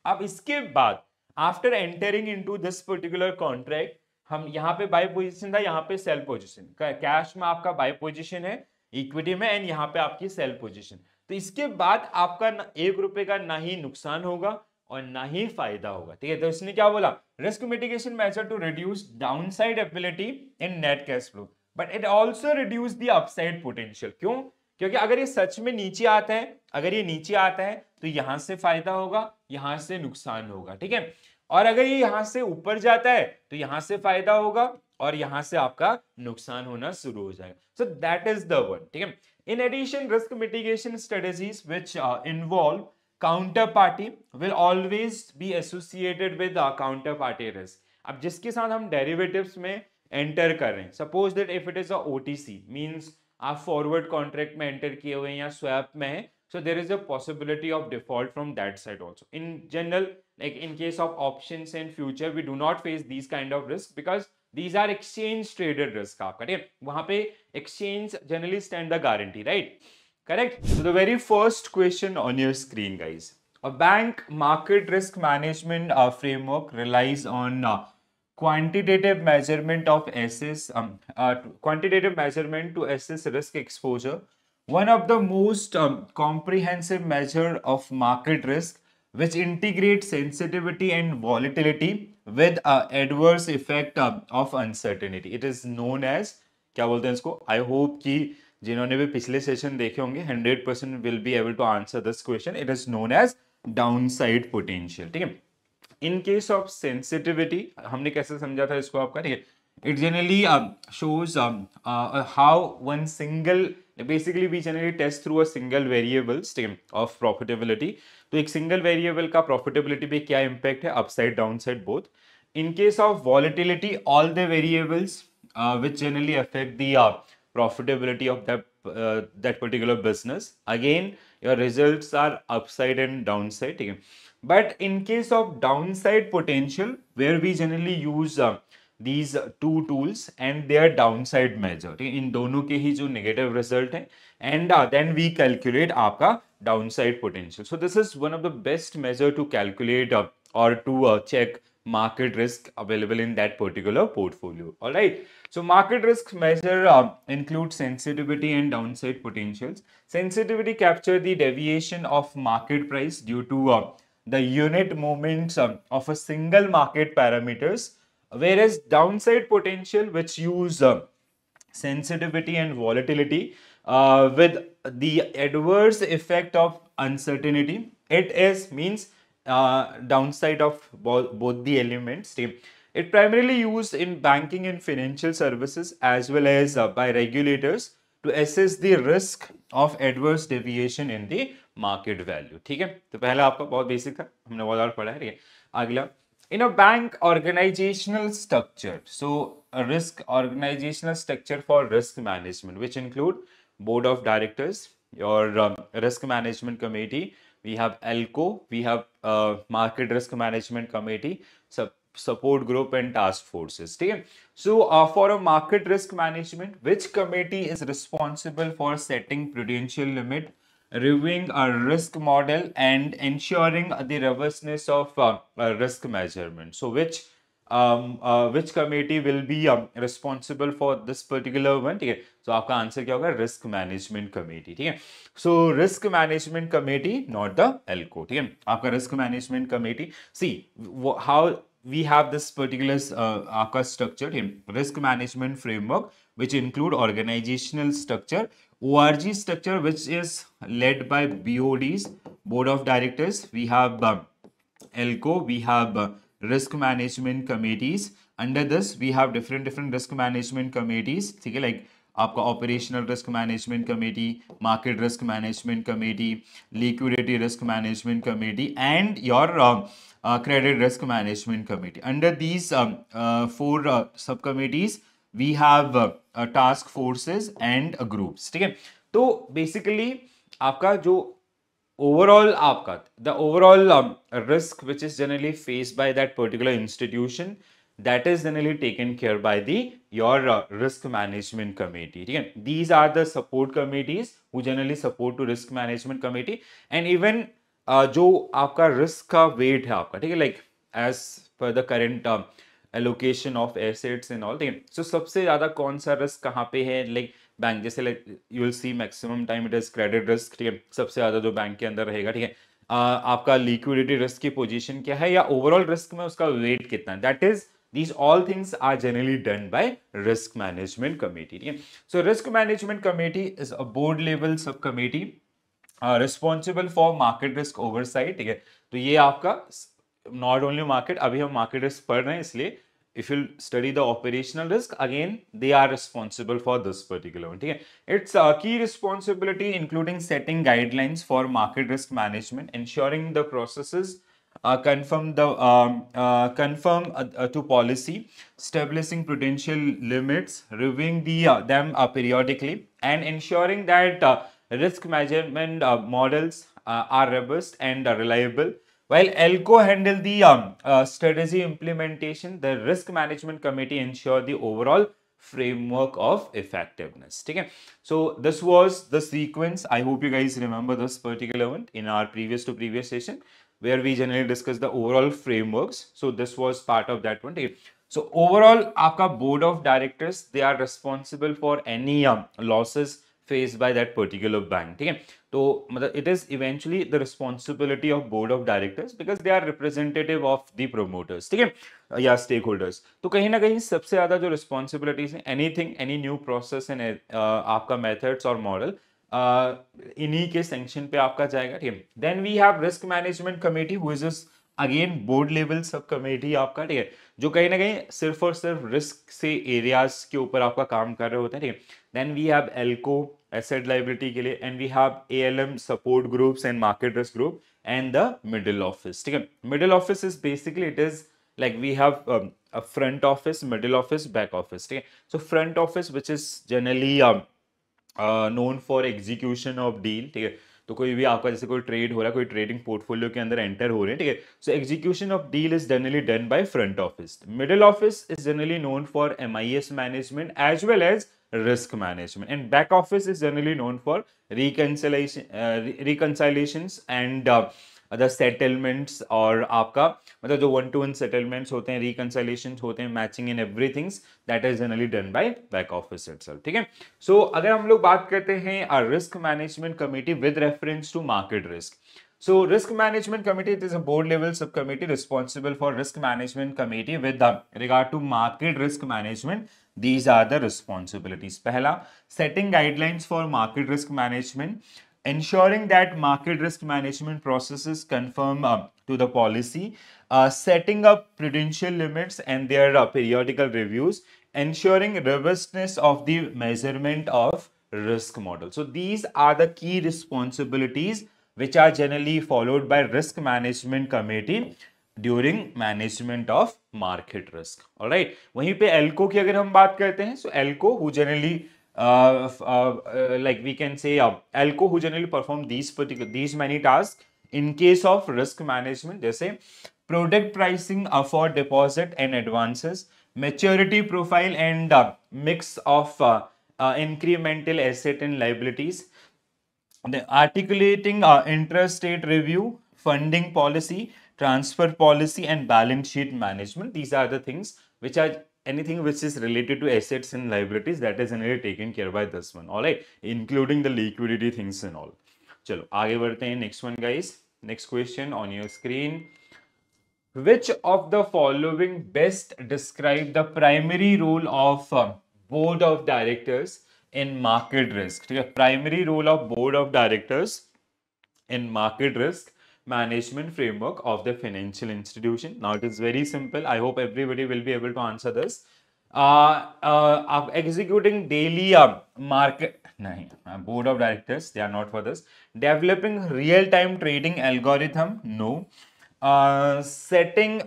अब इसके बाद after entering into this particular contract हम यहाँ पे बाय पोजीशन था, यहाँ पे सेल पोजीशन, कैश में आपका बाय पोजीशन है इक्विटी में, एंड यहाँ पे आपकी सेल पोजीशन। तो इसके बाद आपका ₹1 का ना ही नुकसान होगा और ना ही फायदा होगा, ठीक है। तो इसने क्या बोला, risk mitigation measure to reduce downside ability in net cash flow but it also reduce the upside potential. क्यों? क्योंकि अगर ये सच में नीचे आता है, अगर ये नीचे आता है तो यहां से फायदा होगा, यहां से नुकसान होगा, ठीक है। और अगर ये यहां से ऊपर जाता है तो यहां से फायदा होगा और यहां से आपका नुकसान होना शुरू हो जाएगा। So that is the one, ठीक है। In addition risk mitigation strategies which involve counterparty will always be associated with counterparty risk। अब जिसके साथ हम डेरिवेटिव्स में एंटर कर रहे हैं, suppose that if it is a OTC means आप फॉरवर्ड कॉन्ट्रैक्ट में एंटर किए हुए हैं या स्वैप में है, so there is a possibility of default from that side also. In general, like in case of options and future, we do not face these kind of risks because these are exchange traded risk आपका, ठीक है। वहां पे exchange generally stand the guarantee, right? Correct? So the very first question on your screen, guys. A bank market risk management framework relies on quantitative measurement of assets, quantitative measurement to assess risk exposure. One of the most comprehensive measure of market risk, which integrates sensitivity and volatility with adverse effect of uncertainty. It is known as, क्या बोलते हैं इसको? I hope कि जिन्होंने भी पिछले session देखे होंगे 100% will be able to answer this question. It is known as downside potential, ठीक है। इन केस ऑफ सेंसिटिविटी हमने कैसे समझा था इसको आपका, ठीक है। It generally shows how one single, basically we generally test through a single variables, ठीक है, ऑफ प्रॉफिटेबिलिटी। तो एक सिंगल वेरिएबल का प्रॉफिटेबिलिटी पे क्या इंपैक्ट है, upside downside both. In case of volatility all the variables which generally affect the profitability of that particular business. Again, your results are upside and downside, ठीक है। But in case of downside potential, where we generally use these two tools and their downside measure, ठीक है, इन दोनों के ही जो negative result है, and then we calculate आपका downside potential. So this is one of the best measure to calculate or to check market risk available in that particular portfolio. All right. So market risk measure include sensitivity and downside potentials. Sensitivity capture the deviation of market price due to the unit movements of a single market parameters, whereas downside potential, which use sensitivity and volatility with the adverse effect of uncertainty. It is means downside of both the elements. It primarily used in banking and financial services as well as by regulators to assess the risk of adverse deviation in the market value, ठीक है। तो पहला आपका बहुत basic था, हमने बहुत बार पढ़ा है, ठीक है। अगला, in a bank organizational structure, so a risk organizational structure for risk management, which include board of directors, your risk management committee, we have ELCO, we have market risk management committee, support group and task forces, ठीक है। So for a market risk management, which committee is responsible for setting prudential limit, reviewing a risk model and ensuring the robustness of risk measurement? So which committee will be responsible for this particular one, ठीक है। So आपका answer क्या होगा, risk management committee, ठीक है। So risk management committee, not the ALCO, ठीक है। आपका risk management committee, see how we have this particular ACA structure in risk management framework, which include organizational structure, ORG structure, which is led by BODs, board of directors. We have ELCO, we have risk management committees. Under this we have different risk management committees, ठीक है, like आपका operational risk management committee, market risk management committee, liquidity risk management committee and your credit risk management committee. Under these four subcommittees, we have task forces and groups, ठीक है। तो basically आपका जो overall आपका the overall risk which is generally faced by that particular institution, that is generally taken care by the your risk management committee, ठीक है। These are the support committees who generally support to risk management committee, and even जो आपका risk का wait है आपका, ठीक है, like as per the current allocation of assets and all, ठीक है। सो सबसे ज्यादा कौन सा रिस्क कहाँ पे है, लाइक बैंक, जैसे like you will see maximum time it is credit risk, ठीक है, सबसे ज्यादा जो बैंक के अंदर रहेगा, ठीक है। आपका लिक्विडिटी रिस्क की पोजीशन क्या है, या ओवरऑल रिस्क में उसका वेट कितना है, that is these all things are generally done by risk management committee, ठीक है। So risk management committee is a board level subcommittee responsible for market risk oversight, ठीक है। तो ये आपका not only market, अभी हम market risk पढ़ रहे हैं, इसलिए if you study the operational risk, again they are responsible for this particular one, ठीक है। Its key responsibility including setting guidelines for market risk management, ensuring the processes conform to policy, establishing prudential limits, reviewing them periodically, and ensuring that risk measurement models are robust and reliable. While ELCO handle the strategy implementation, the risk management committee ensure the overall framework of effectiveness, ठीक है। So this was the sequence. I hope you guys remember this particular one in our previous to previous session, where we generally discuss the overall frameworks. So this was part of that one, ठीक है। So overall आपका board of directors, they are responsible for any losses faced by that particular bank, ठीक है। तो मतलब it is eventually the responsibility of board of directors because they are representative of the promoters, ठीक है, या stakeholders। तो कहीं ना कहीं सबसे ज्यादा जो responsibilities हैं, anything any new process and आपका methods और model इन्हीं के सेंक्शन पे आपका जाएगा, ठीक है। Then we have risk management committee who is again board level sub committee आपका, ठीक है, जो कहीं ना कहीं सिर्फ और सिर्फ रिस्क से एरियाज के ऊपर आपका काम कर रहे होते हैं, ठीक है। Then we have ALCO asset liability के लिए, and we have ALM support groups and market risk group, and the middle office, ठीक है। Middle office is basically it is like we have a front office, middle office, back office, ठीक है। So front office which is generally known for execution of deal, ठीक है। तो कोई भी आपका जैसे कोई ट्रेड हो रहा है, कोई ट्रेडिंग पोर्टफोलियो के अंदर एंटर हो रहे हैं, ठीक है। So execution of deal is generally done by front office. Middle office is generally known for MIS management as well as risk management, and back office is generally known for reconciliations and the settlements, और आपका मतलब जो one two one settlements होते हैं, reconciliations होते हैं, matching in everything, that is generally done by back office itself, ठीक है। सो अगर हम लोग बात करते हैं risk management committee with reference to market risk, so risk management committee, it is a board level subcommittee responsible for risk management committee with regard to market risk management. These are the responsibilities. पहला, setting guidelines for market risk management, ensuring that market risk management processes conform to the policy, setting up prudential limits and their periodical reviews, ensuring robustness of the measurement of risk model. So these are the key responsibilities which are generally followed by risk management committee during management of market risk. All right. वहीं पे एल्को की अगर हम बात करते हैं, so एल्को who generally like we can say एल्को who generally perform these many tasks in case of risk management, जैसे product pricing for deposit and advances, maturity profile and mix of incremental asset and liabilities, the articulating interest rate review, funding policy, transfer policy, and balance sheet management. These are the things which are anything which is related to assets and liabilities that is generally taken care by this one. All right, including the liquidity things and all. चलो आगे बढ़ते हैं. Next one, guys. Next question on your screen. Which of the following best describe the primary role of board of directors in market risk? ठीक है, primary role of board of directors in market risk management framework of the financial institution. Now it is very simple. I hope everybody will be able to answer this. Executing daily market, nahin, board of directors, they are not for this. Developing real-time trading algorithm, no. Setting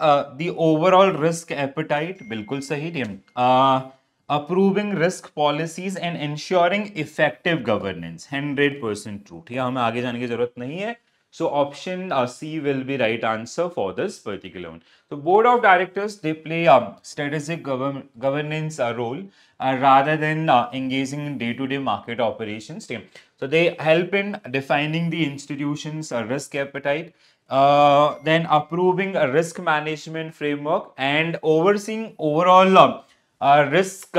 the overall risk appetite, बिल्कुल सही, approving risk policies and ensuring effective governance, 100% true, ठीक है, हमें आगे जाने की जरूरत नहीं है. So option C will be right answer for this particular one. So board of directors, they play strategic governance role rather than engaging in day-to-day market operations. So they help in defining the institution's risk appetite, then approving a risk management framework and overseeing overall risk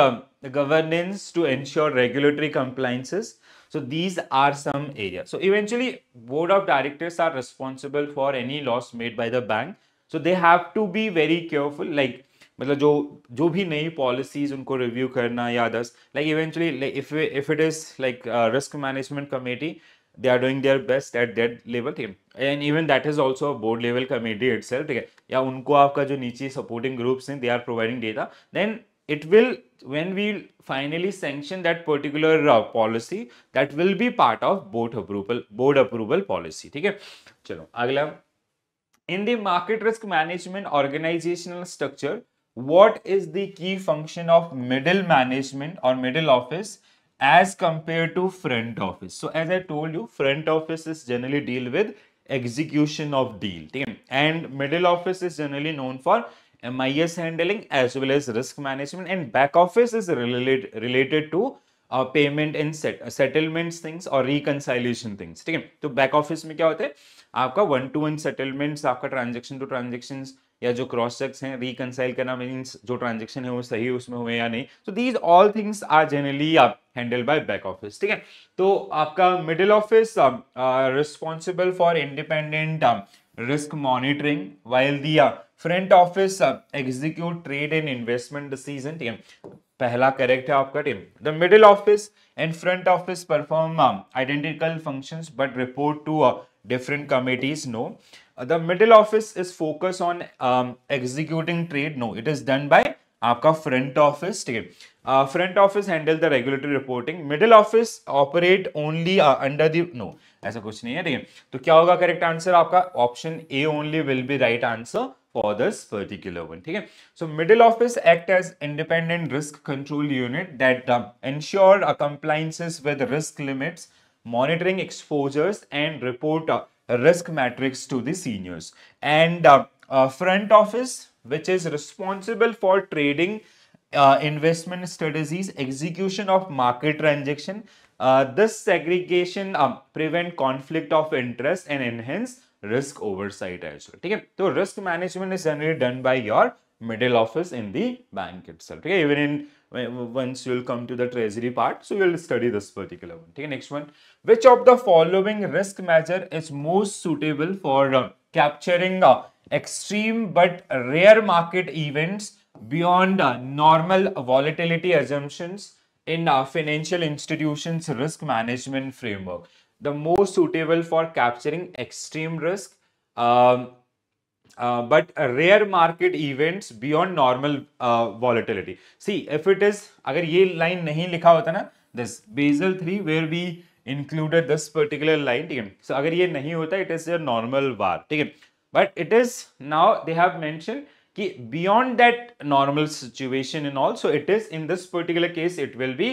governance to ensure regulatory compliances. So these are some areas. So eventually, board of directors are responsible for any loss made by the bank. So they have to be very careful. Like मतलब जो जो भी नई policies उनको review करना या others like eventually if it is like risk management committee, they are doing their best at that level, ठीक है, and even that is also a board level committee itself, ठीक है, या उनको आपका जो नीचे supporting groups हैं, they are providing data, then it will, when we finally sanction that particular policy, that will be part of board approval policy, ठीक है. चलो अगला. In the market risk management organizational structure, what is the key function of middle management or middle office as compared to front office? So as I told you, front office is generally deal with execution of deal, and middle office is generally known for MIS handling as well as risk management, and back office is related to payment and settlements things और रिकंसाइलेशन things, ठीक है. तो back office में क्या होता है, आपका 1-to-1 settlements, आपका ट्रांजेक्शन टू ट्रांजेक्शंस या जो क्रॉस चेक्स हैं, रिकंसाइल करना मींस जो ट्रांजेक्शन है वो सही उसमें हुए या नहीं. So these all things are generally handle by back office, ठीक है. तो आपका middle office responsible for independent risk monitoring, while the front office execute trade and investment decision, ठीक है. पहला करेक्ट है आपका team. The middle office and front office perform identical functions but report to different committees. No, the middle office is focused on executing trade. No, it is done by आपका front office, ठीक है. Front office handle the regulatory reporting, middle office operate only under the, no ऐसा कुछ नहीं है, ठीक है. तो क्या होगा करेक्ट आंसर आपका, option A only will be right answer for this particular one, ठीक है. So middle office act as independent risk control unit that ensure compliances with risk limits, monitoring exposures and report risk matrix to the seniors, and front office which is responsible for trading, investment strategies, execution of market transaction. This segregation prevent conflict of interest and enhance risk oversight as well, ठीक है. तो risk management is generally done by your middle office in the bank itself, ठीक है. Even in once you will come to the treasury part, so you will study this particular one, ठीक है. Next one, which of the following risk measure is most suitable for capturing extreme but rare market events beyond normal volatility assumptions in financial institutions risk management framework? The most suitable for capturing extreme risk, but rare market events beyond normal volatility. See, if it is, अगर ये line नहीं लिखा होता ना, this Basel 3 where we included this particular line, ठीक है. So अगर ये नहीं होता, it is a normal VAR, ठीक है. But it is now they have mentioned कि beyond that normal situation and all, so it is in this particular case it will be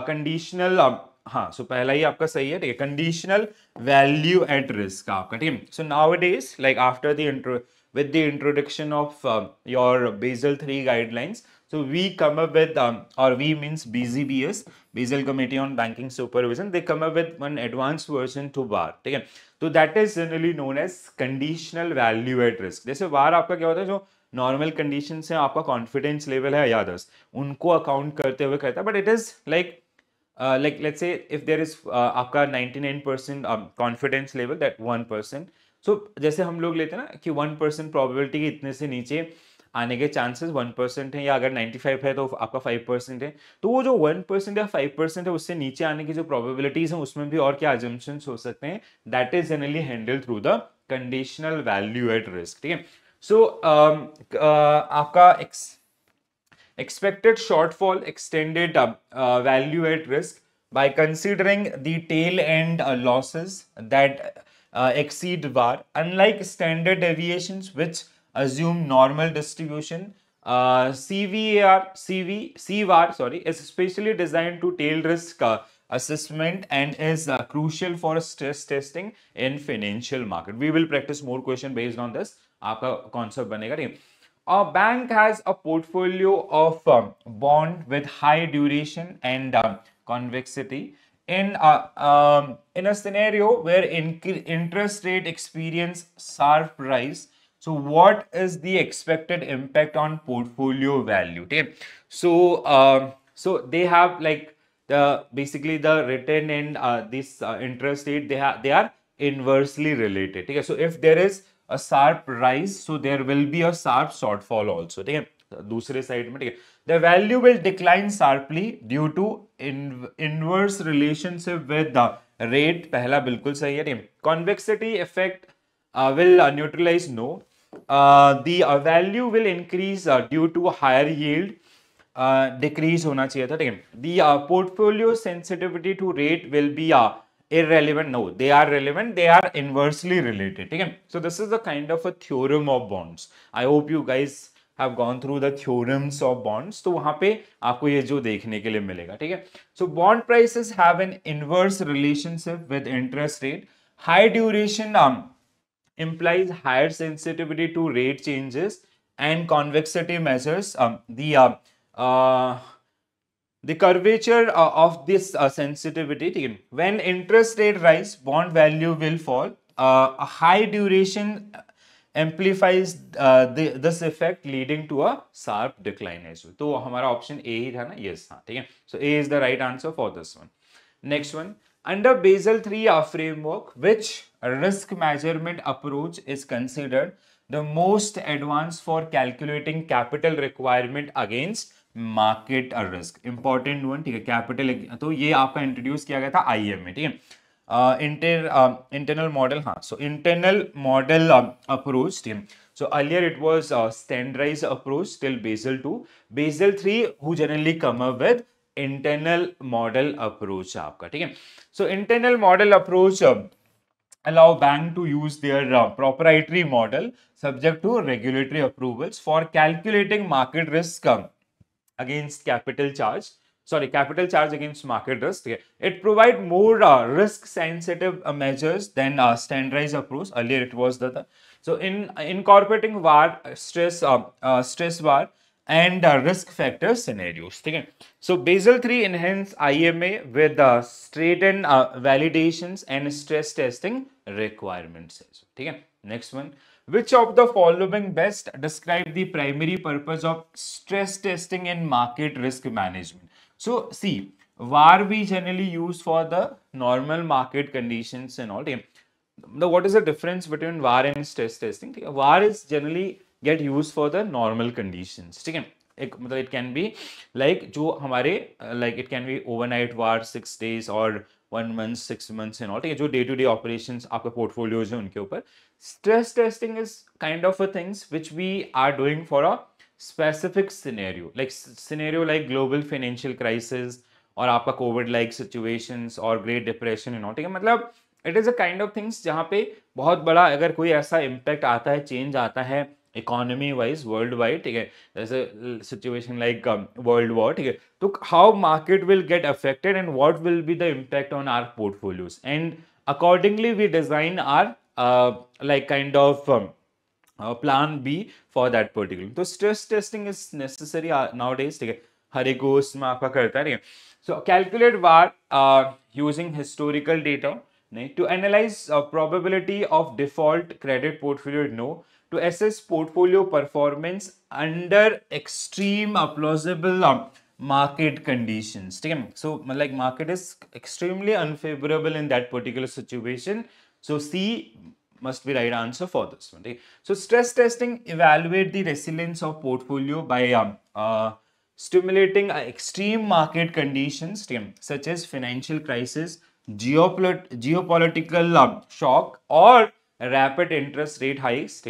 conditional. हाँ, सो पहला ही आपका सही है, ठीक है, कंडीशनल वैल्यू एट रिस्क आपका, ठीक है. So nowadays like after the with the introduction of your Basel 3 guidelines, so we come up with or we means BZBS, Basel Committee on Banking Supervision, they come up with one advanced version to VAR, ठीक है. तो that is generally known as conditional value at risk. जैसे VAR आपका क्या होता है, जो normal condition से आपका कॉन्फिडेंस लेवल है या अदर्स उनको अकाउंट करते हुए करता है, but it is like like let's say if there is आपका 99% confidence level that 1%, so जैसे हम लोग लेते हैं ना कि 1% probability के इतने से नीचे आने के चांसेस 1% है, या अगर 95 है तो आपका 5% है, तो वो जो 1% या 5% है उससे नीचे आने की जो probabilities हैं उसमें भी और क्या assumptions हो सकते हैं, that is generally handled through the conditional value at risk, ठीक है. So आपका expected shortfall extended value at risk by considering the tail end losses that exceed VAR, unlike standard deviations which assume normal distribution. CVAR sorry, is specially designed to tail risk assessment and is crucial for stress testing in financial market. We will practice more question based on this. आपका concept बनेगा, नहीं. A bank has a portfolio of bond with high duration and convexity. in a scenario where interest rate experience sharp rise, so what is the expected impact on portfolio value? Okay, so so they have like the basically the return and this interest rate, they are inversely related. Okay, so if there is a sharp rise, so there will be a sharp shortfall also. ठीक है, दूसरे side में ठीक है, the value will decline sharply due to inverse relationship with the rate. पहला बिल्कुल सही है. ठीक है, convexity effect will neutralize. No, the value will increase due to higher yield. Decrease होना चाहिए था. ठीक है, the portfolio sensitivity to rate will be irrelevant. No, they are relevant, they are inversely related. ठीक है, so this is the kind of a theorem of bonds. I hope you guys have gone through the theorems of bonds. तो वहां पे आपको ये जो देखने के लिए मिलेगा. ठीक है, so bond prices have an inverse relationship with interest rate. High duration implies higher sensitivity to rate changes, and convexity measures the curvature of this sensitivity. When interest rate rise, bond value will fall. A high duration amplifies this effect, leading to a sharp decline as well. तो हमारा option A ही था ना? Yes, हाँ, ठीक है. So A is the right answer for this one. Next one, under Basel III framework, which risk measurement approach is considered the most advanced for calculating capital requirement against market risk? Important one. ठीक है, capital. तो ये आपका introduce किया गया था IM में. ठीक है, इंटरनल मॉडल. हाँ, सो इंटरनल मॉडल अप्रोच. ठीक है, so earlier it was standardized approach till Basel 2. Basel 3 who generally come up with internal model approach आपका. ठीक है, so internal model approach allow bank to use their proprietary model subject to regulatory approvals for calculating market risk against capital charge against market risk. It provide more risk sensitive measures than standardized approach. Earlier it was so in incorporating VAR, stress VAR and risk factor scenarios. Okay, so Basel III enhance IMA with straightened validations and stress testing requirements. Okay, next one, which of the following best describe the primary purpose of stress testing in market risk management? So see, VAR we generally use for the normal market conditions and all. Okay, what is the difference between VAR and stress testing? Okay, VAR is generally get used for the normal conditions. ठीक है, एक मतलब it can be like जो हमारे like it can be overnight VAR 6 days or 1 month 6 months and all. ठीक है, जो day to day operations आपका portfolios है उनके ऊपर. Stress testing is kind of a things which we are doing for a specific scenario like global financial crisis और आपका Covid like situations और ग्रेट डिप्रेशन एंड ऑल. ठीक है, मतलब it is a kind of things जहाँ पे बहुत बड़ा अगर कोई ऐसा इम्पैक्ट आता है, चेंज आता है इकोनॉमी वाइज वर्ल्ड वाइड. ठीक है, जैसे सिचुएशन लाइक वर्ल्ड वॉर. ठीक है, तो how market will get affected and what will be the impact on our portfolios, and accordingly we design are like kind of plan B for that particular. तो stress testing is necessary nowadays. ठीक है, हर एक को उसमें आपका करता है. So calculate VAR using historical data to analyze probability of default credit portfolio. No, to assess portfolio performance under extreme plausible market conditions. ठीक है, so like market is extremely unfavorable in that particular situation. So C must be right answer for this one. Okay? So stress testing evaluate the resilience of portfolio by stimulating extreme market conditions such as financial crisis, geopolitical shock, or rapid interest rate hikes.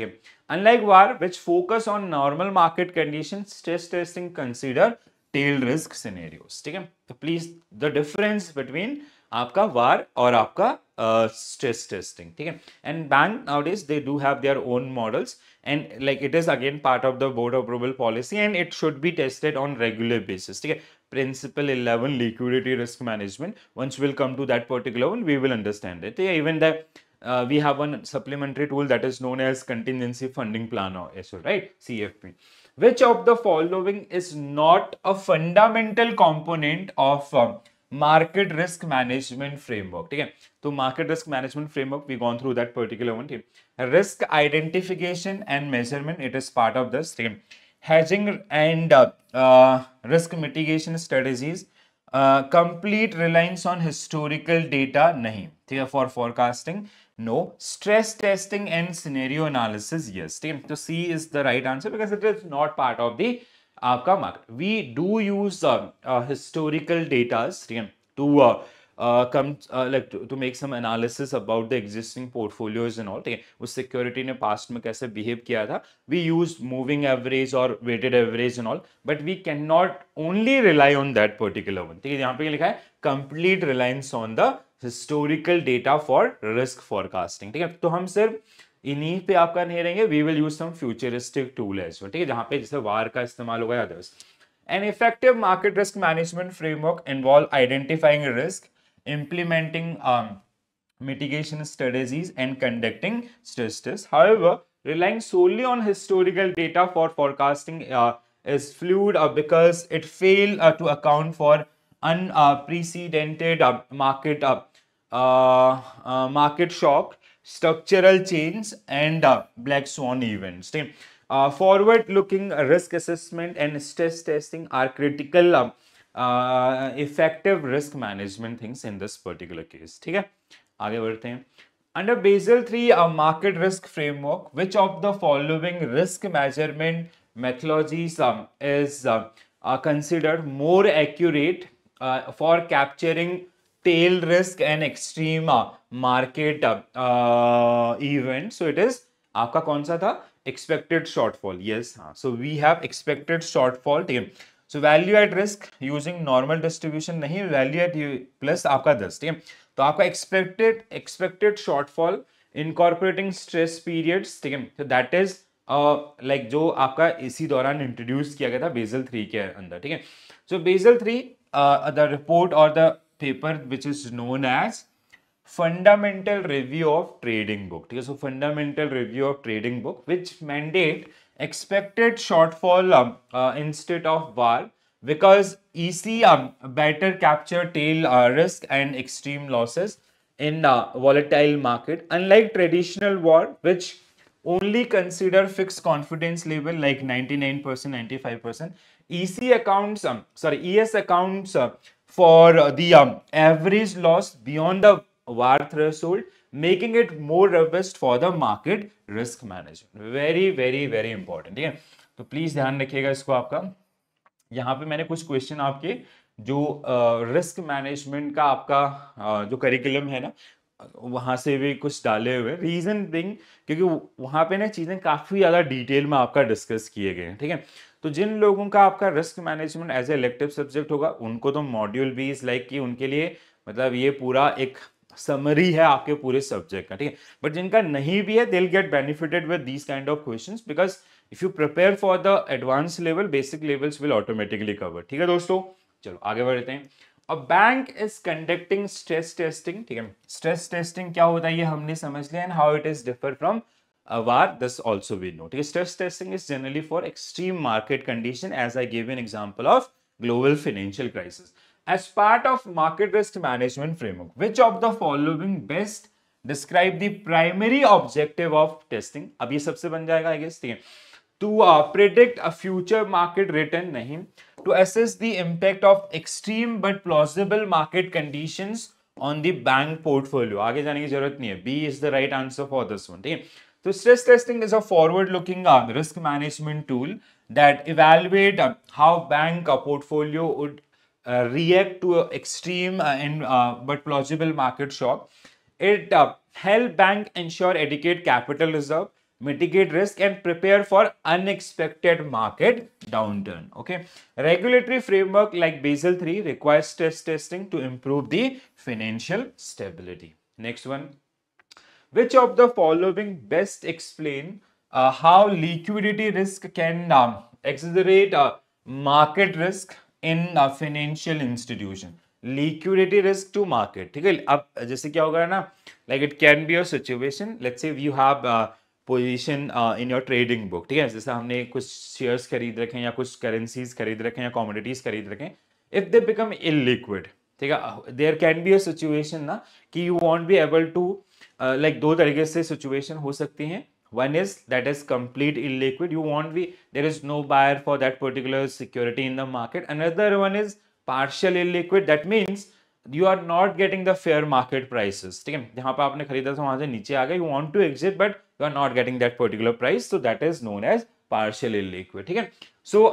Unlike VAR, which focus on normal market conditions, stress testing consider tail risk scenarios. ठीक है, तो please the difference between आपका वार और आपका stress testing. ठीक है, and bank nowadays they do have their own models and like it is again part of the board approval policy and it should be tested on regular basis. ठीक है, principle 11 liquidity risk management, once we'll come to that particular one we will understand it. Yeah, even that we have one supplementary tool that is known as contingency funding plan or SO, right, CFP. Which of the following is not a fundamental component of market risk management framework, ठीक है। तो market risk management framework we gone through that particular one, ठीक है। Risk identification and measurement, it is part of this, ठीक है। hedging and risk mitigation strategies, complete reliance on historical data नहीं, ठीक है, for forecasting no, stress testing and scenario analysis yes, ठीक है। तो C is the right answer because it is not part of the आपका market. We do use historical data, ठीक है, to come like to make some analysis about the existing portfolios and all, ठीक है। उस security ने past में कैसे behave किया था, we use moving average और weighted average and all, but we cannot only rely on that particular one, ठीक है। यहाँ पे लिखा है complete reliance on the historical data for risk forecasting, ठीक है। तो हम सिर्फ इन्हीं पे आपका नहीं रहेंगे, we will use some futuristic tool as well, ठीक है, जहां पे जैसे वार का इस्तेमाल होगा, others. An effective market risk management framework involve identifying risk, implementing mitigation strategies, and conducting stress tests. However, relying solely on historical data for forecasting is fluid because it fail to account for unprecedented market shock, structural change, and black swan events. Forward-looking risk assessment and stress testing are critical effective risk management things in this particular case. ठीक है, आगे बढ़ते हैं। Under Basel III market risk framework, which of the following risk measurement methodologies is considered more accurate for capturing tail risk and extreme market event? So it is आपका कौन सा था? Expected shortfall. Yes, हाँ. So we have expected shortfall. ठीक है. So value at risk using normal distribution नहीं, value at plus आपका 10, ठीक है। तो आपका expected shortfall incorporating stress periods, ठीक है। तो that is like जो आपका इसी दौरान इंट्रोड्यूस किया गया था बेसल 3 के अंदर, ठीक है। So Basel 3 the report or the paper which is known as fundamental review of trading book, ठीक है। So fundamental review of trading book which mandate expected shortfall instead of VAR because EC better capture tail risk and extreme losses in volatile market, unlike traditional VAR which only consider fixed confidence level like 99%, 95%. EC accounts, ES accounts for the average loss beyond the VAR threshold, making it more robust for the market risk management. Very very very important, ठीक है। तो please ध्यान रखिएगा इसको। आपका यहाँ पे मैंने कुछ क्वेश्चन आपके जो रिस्क मैनेजमेंट का आपका जो करिकुलम है ना, वहां से भी कुछ डाले हुए, रीजन बिंग क्योंकि वहां पे ना चीजें काफी ज्यादा डिटेल में आपका डिस्कस किए गए हैं, ठीक है। तो जिन लोगों का आपका risk management as a elective subject होगा उनको तो मॉड्यूल भी इज लाइक कि उनके लिए मतलब ये पूरा एक समरी है आपके पूरे सब्जेक्ट का, ठीक है। बट जिनका नहीं भी है they will get benefited with these kind of questions because if you prepare for the advance level basic levels will automatically cover, ठीक है दोस्तों। चलो आगे बढ़ते हैं। A bank is conducting stress testing, ठीक है। स्ट्रेस टेस्टिंग क्या होता है ये हमने समझ लिया and how it is differ from VAR, this also we know. Stress testing is generally for extreme market condition, as I gave an example of global financial crisis. As part of market risk management framework, which of the following best describe the primary objective of testing? अब ये सबसे बन जाएगा I guess, ठीक है। To predict a future market return नहीं, to assess the impact of extreme but plausible market conditions on the bank portfolio. आगे जाने की जरूरत नहीं है, B is the right answer for this one, ठीक है। So stress testing is a forward-looking risk management tool that evaluate how bank portfolio would react to extreme but plausible market shock. It help bank ensure adequate capital reserve, mitigate risk, and prepare for unexpected market downturn. Okay, regulatory framework like Basel III requires stress testing to improve the financial stability. Next one. Which of the following best explain how liquidity risk can accelerate market risk in a financial institution? Liquidity risk to market, ठीक है। अब जैसे क्या होगा ना, like it can be a situation, let's say you have position in your trading book, ठीक है। जैसे हमने कुछ शेयर्स खरीद रखे हैं या कुछ करेंसीज खरीद रखे हैं या कमोडिटीज खरीद रखे हैं, if they become illiquid, ठीक है। There can be a situation ना कि you won't be able to like दो तरीके से सिचुएशन हो सकती हैं. One is that is complete illiquid. You won't be, there is no buyer for that particular security in the market. Another one is partial illiquid. That means you are not getting the fair market prices. ठीक है, जहां पर आपने खरीदा था वहां से नीचे आ गए, you want to exit but you are not getting that particular price, so that is known as partial illiquid. ठीक है. So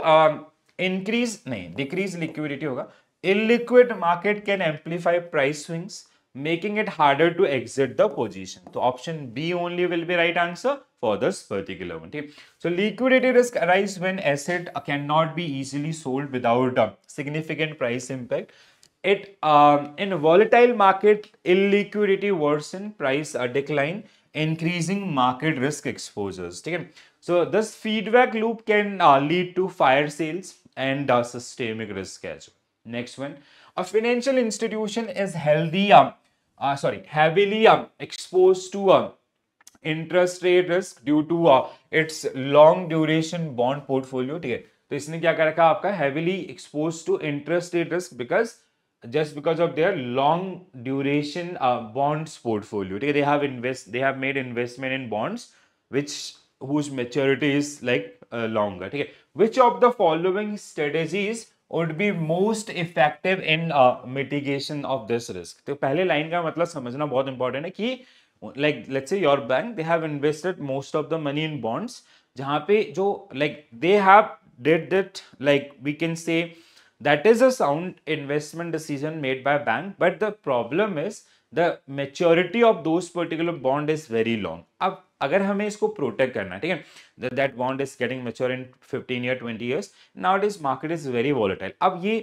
increase नहीं, decrease liquidity होगा. Illiquid market can amplify price swings, making it harder to exit the position. So option B only will be right answer for this particular one. Okay? So liquidity risk arises when asset cannot be easily sold without significant price impact. It in volatile market, illiquidity worsen price decline, increasing market risk exposures. Okay? So this feedback loop can lead to fire sales and systemic risk as well. Next one, a financial institution is heavily exposed to interest rate risk due to its long duration bond portfolio. ठीक है, तो इसने क्या कर रखा आपका heavily exposed to interest rate risk just because of their long duration bonds portfolio. ठीक है, they have made investment in bonds whose maturity is like longer. ठीक है, which of the following strategies would be most effective in mitigation of this risk? तो पहले line का मतलब समझना बहुत इंपॉर्टेंट है कि like let's say your bank, they have invested most of the money in bonds, जहाँ पे जो like they have did it, like we can say that is a sound investment decision made by bank, but the problem is the maturity of those particular bond is very long. अब अगर हमें इसको protect करना है, ठीक है, that bond is getting mature in 15 year 20 years, nowadays market is very volatile. अब ये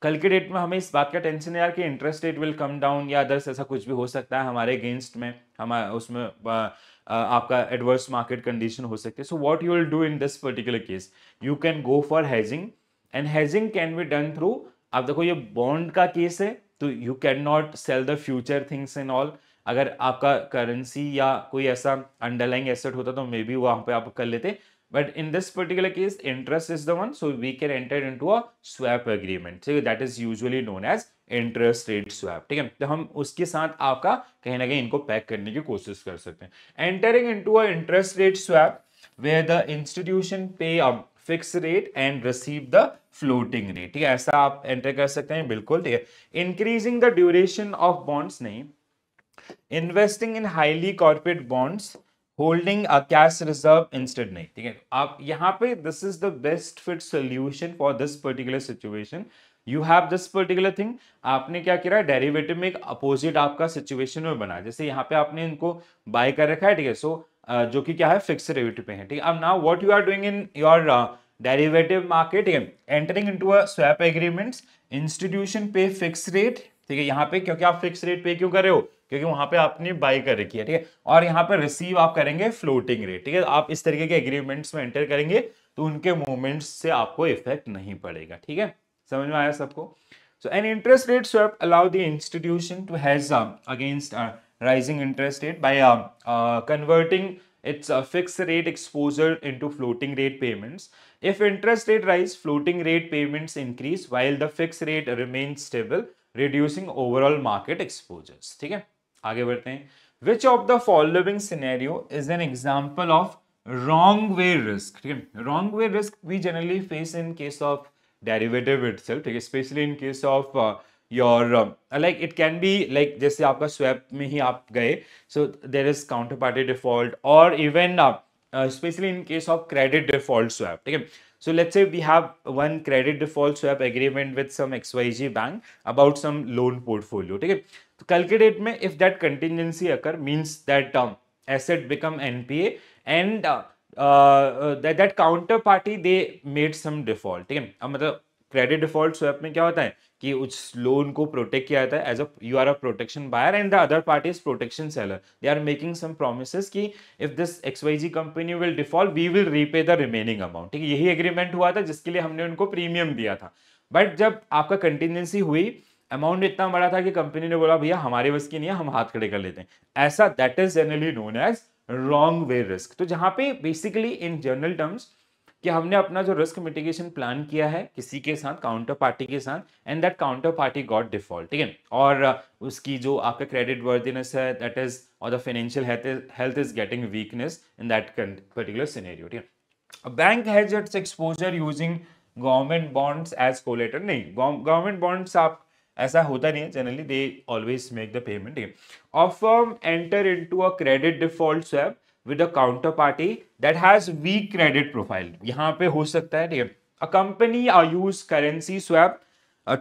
कल के डेट में हमें इस बात का टेंशन है यार कि interest rate will come down या अदर्स ऐसा कुछ भी हो सकता है हमारे अगेंस्ट में, हमारे उसमें आपका एडवर्स मार्केट कंडीशन हो सकती है. So what you will do in this particular case, you can go for hedging, and hedging can be done through, अब देखो ये बॉन्ड का केस है तो you can not sell the future things and all. अगर आपका currency या कोई ऐसा अंडरलाइंग एसेट होता तो मे बी वहां पे आप कर लेते, but in this particular case interest is the one, so we can enter into a swap agreement. So that is usually known as interest rate swap. ठीक है, तो हम उसके साथ आपका कहीं ना कहीं इनको पैक करने की कोशिश कर सकते हैं. Entering into a interest rate swap where the institution pay a fixed rate and receive the floating rate. ठीक है, ऐसा आप एंटर कर सकते हैं, बिल्कुल. ठीक है, increasing the duration of bonds नहीं, investing in highly corporate bonds, holding a cash reserve instead नहीं. ठीक है, आप यहाँ पे this is the best fit solution for this particular situation. You have this particular thing, आपने क्या किया, डेरिवेटिव में एक अपोजिट आपका सिचुएशन में बना, जैसे यहाँ पे आपने इनको बाय कर रखा है. ठीक है, सो जो कि क्या है, फिक्स रेट पे है. ठीक है, अब now what you are doing in your derivative market, ठीक है, entering into a swap agreements, institution pay fix rate. ठीक है, यहाँ पे क्योंकि आप फिक्स रेट पे क्यों कर रहे हो, क्योंकि वहां पे आपने बाय कर रखी है. ठीक है, और यहाँ पे रिसीव आप करेंगे फ्लोटिंग रेट. ठीक है, आप इस तरीके के एग्रीमेंट्स में एंटर करेंगे तो उनके मूवमेंट्स से आपको इफेक्ट नहीं पड़ेगा. ठीक है, समझ में आया सबको. So an interest rate swap allow the institution to hedge against rising interest rate by converting its fixed rate exposure into floating rate payments. If interest rate rise, floating rate payments increase while the fixed rate remains stable, reducing overall market exposures. ठीक है, आगे बढ़ते हैं. Which of the following scenario is an example of wrong way risk? ठीक है, wrong way risk we generally face in case of derivative itself. ठीक है, especially in case of your like it can be like जैसे आपका swap में ही आप गए, so there is counterparty default or even especially in case of credit default swap. ठीक है, so let's say we have one credit default swap agreement with some XYZ bank about some loan portfolio. ठीक है, तो कल के date में if that contingency occur means that asset become NPA and that counterparty they made some default. ठीक है, अब मतलब क्रेडिट डिफॉल्ट स्वैप में क्या होता है कि उस लोन को प्रोटेक्ट किया जाता है as a you are a protection buyer and the other party is protection seller. They are making some promises कि if this XYZ company will default we will repay the remaining amount. ठीक है, यही agreement हुआ था जिसके लिए हमने उनको प्रीमियम दिया था. बट जब आपका कंटिजेंसी हुई, अमाउंट इतना बड़ा था कि कंपनी ने बोला भैया हमारे बस की नहीं है, हम हाथ खड़े कर लेते हैं. ऐसा that is generally known as wrong way risk. तो जहां पे बेसिकली इन जनरल टर्म्स कि हमने अपना जो रिस्क मिटिगेशन प्लान किया है किसी के साथ, काउंटर पार्टी के साथ, and that counter party got default, ठीक है, और उसकी जो आपका क्रेडिट वर्दीनेस है दैट इज, और the financial health is getting weakness in that particular scenario, ठीक है। Bank has its exposure using government bonds as collateral, नहीं, गवर्नमेंट बॉन्ड्स आप ऐसा होता नहीं है generally, they always make the payment, ठीक है। A firm enter into a credit default swap with a counterparty that has weak credit profile, यहाँ पे हो सकता है, ठीक है। A company use currency swap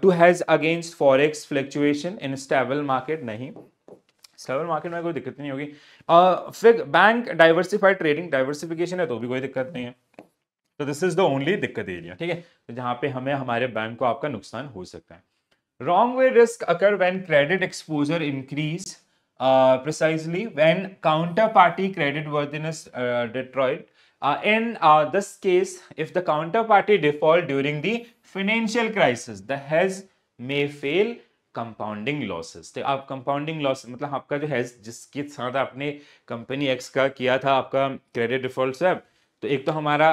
to hedge against forex fluctuation in stable market, नहीं, स्टेबल मार्केट में कोई दिक्कत नहीं होगी। फिर बैंक डाइवर्सिफाइड ट्रेडिंग, डाइवर्सिफिकेशन है तो भी कोई दिक्कत नहीं है, तो दिस इज द ओनली दिक्कत एरिया, ठीक है, तो जहां पे हमें हमारे बैंक को आपका नुकसान हो सकता है। Wrong way risk occur when credit exposure increase, precisely when counterparty creditworthiness deteriorate. In this case, if the counterparty default during the financial crisis, the hedge may fail, compounding losses. तो आप compounding loss मतलब आपका जो है जिसके साथ आपने company x का किया था आपका क्रेडिट डिफॉल्ट स्वैप, तो एक तो हमारा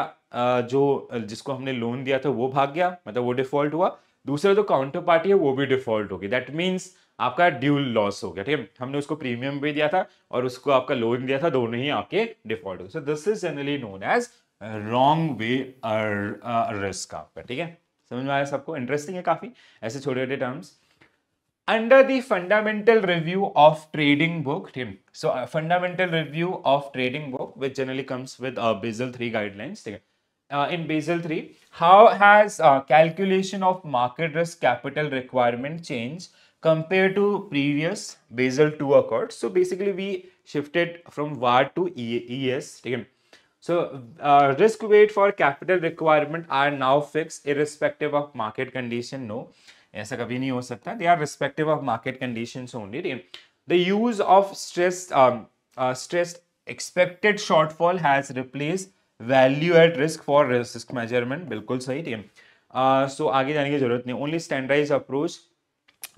जो जिसको हमने लोन दिया था वो भाग गया, मतलब वो डिफॉल्ट हुआ, दूसरा जो काउंटर पार्टी है वो भी डिफॉल्ट होगी, दैट मीन्स आपका ड्यूल लॉस हो गया, ठीक है, हमने उसको प्रीमियम भी दिया था और उसको आपका लोन दिया था, दोनों ही आपके डिफॉल्ट हो गए। So this is generally known as wrong way risk आपका, ठीक है, समझ में आया सबको? इंटरेस्टिंग है काफी ऐसे छोटे छोटे terms. Under the fundamental review of trading book, so fundamental review of trading book, which generally comes with Basel III guidelines. In Basel III, how has calculation of market risk capital requirement changed compared to previous Basel II Accord? So basically, we shifted from VAR to ES. So risk weight for capital requirement are now fixed irrespective of market condition. No. ऐसा कभी नहीं हो सकता, they our respective of market conditions only. The use of stressed expected shortfall has replace value at risk for risk measurement, बिल्कुल सही, ठीक है। सो आगे जाने की जरूरत नहीं, ओनली स्टैंडर्डाइज अप्रोच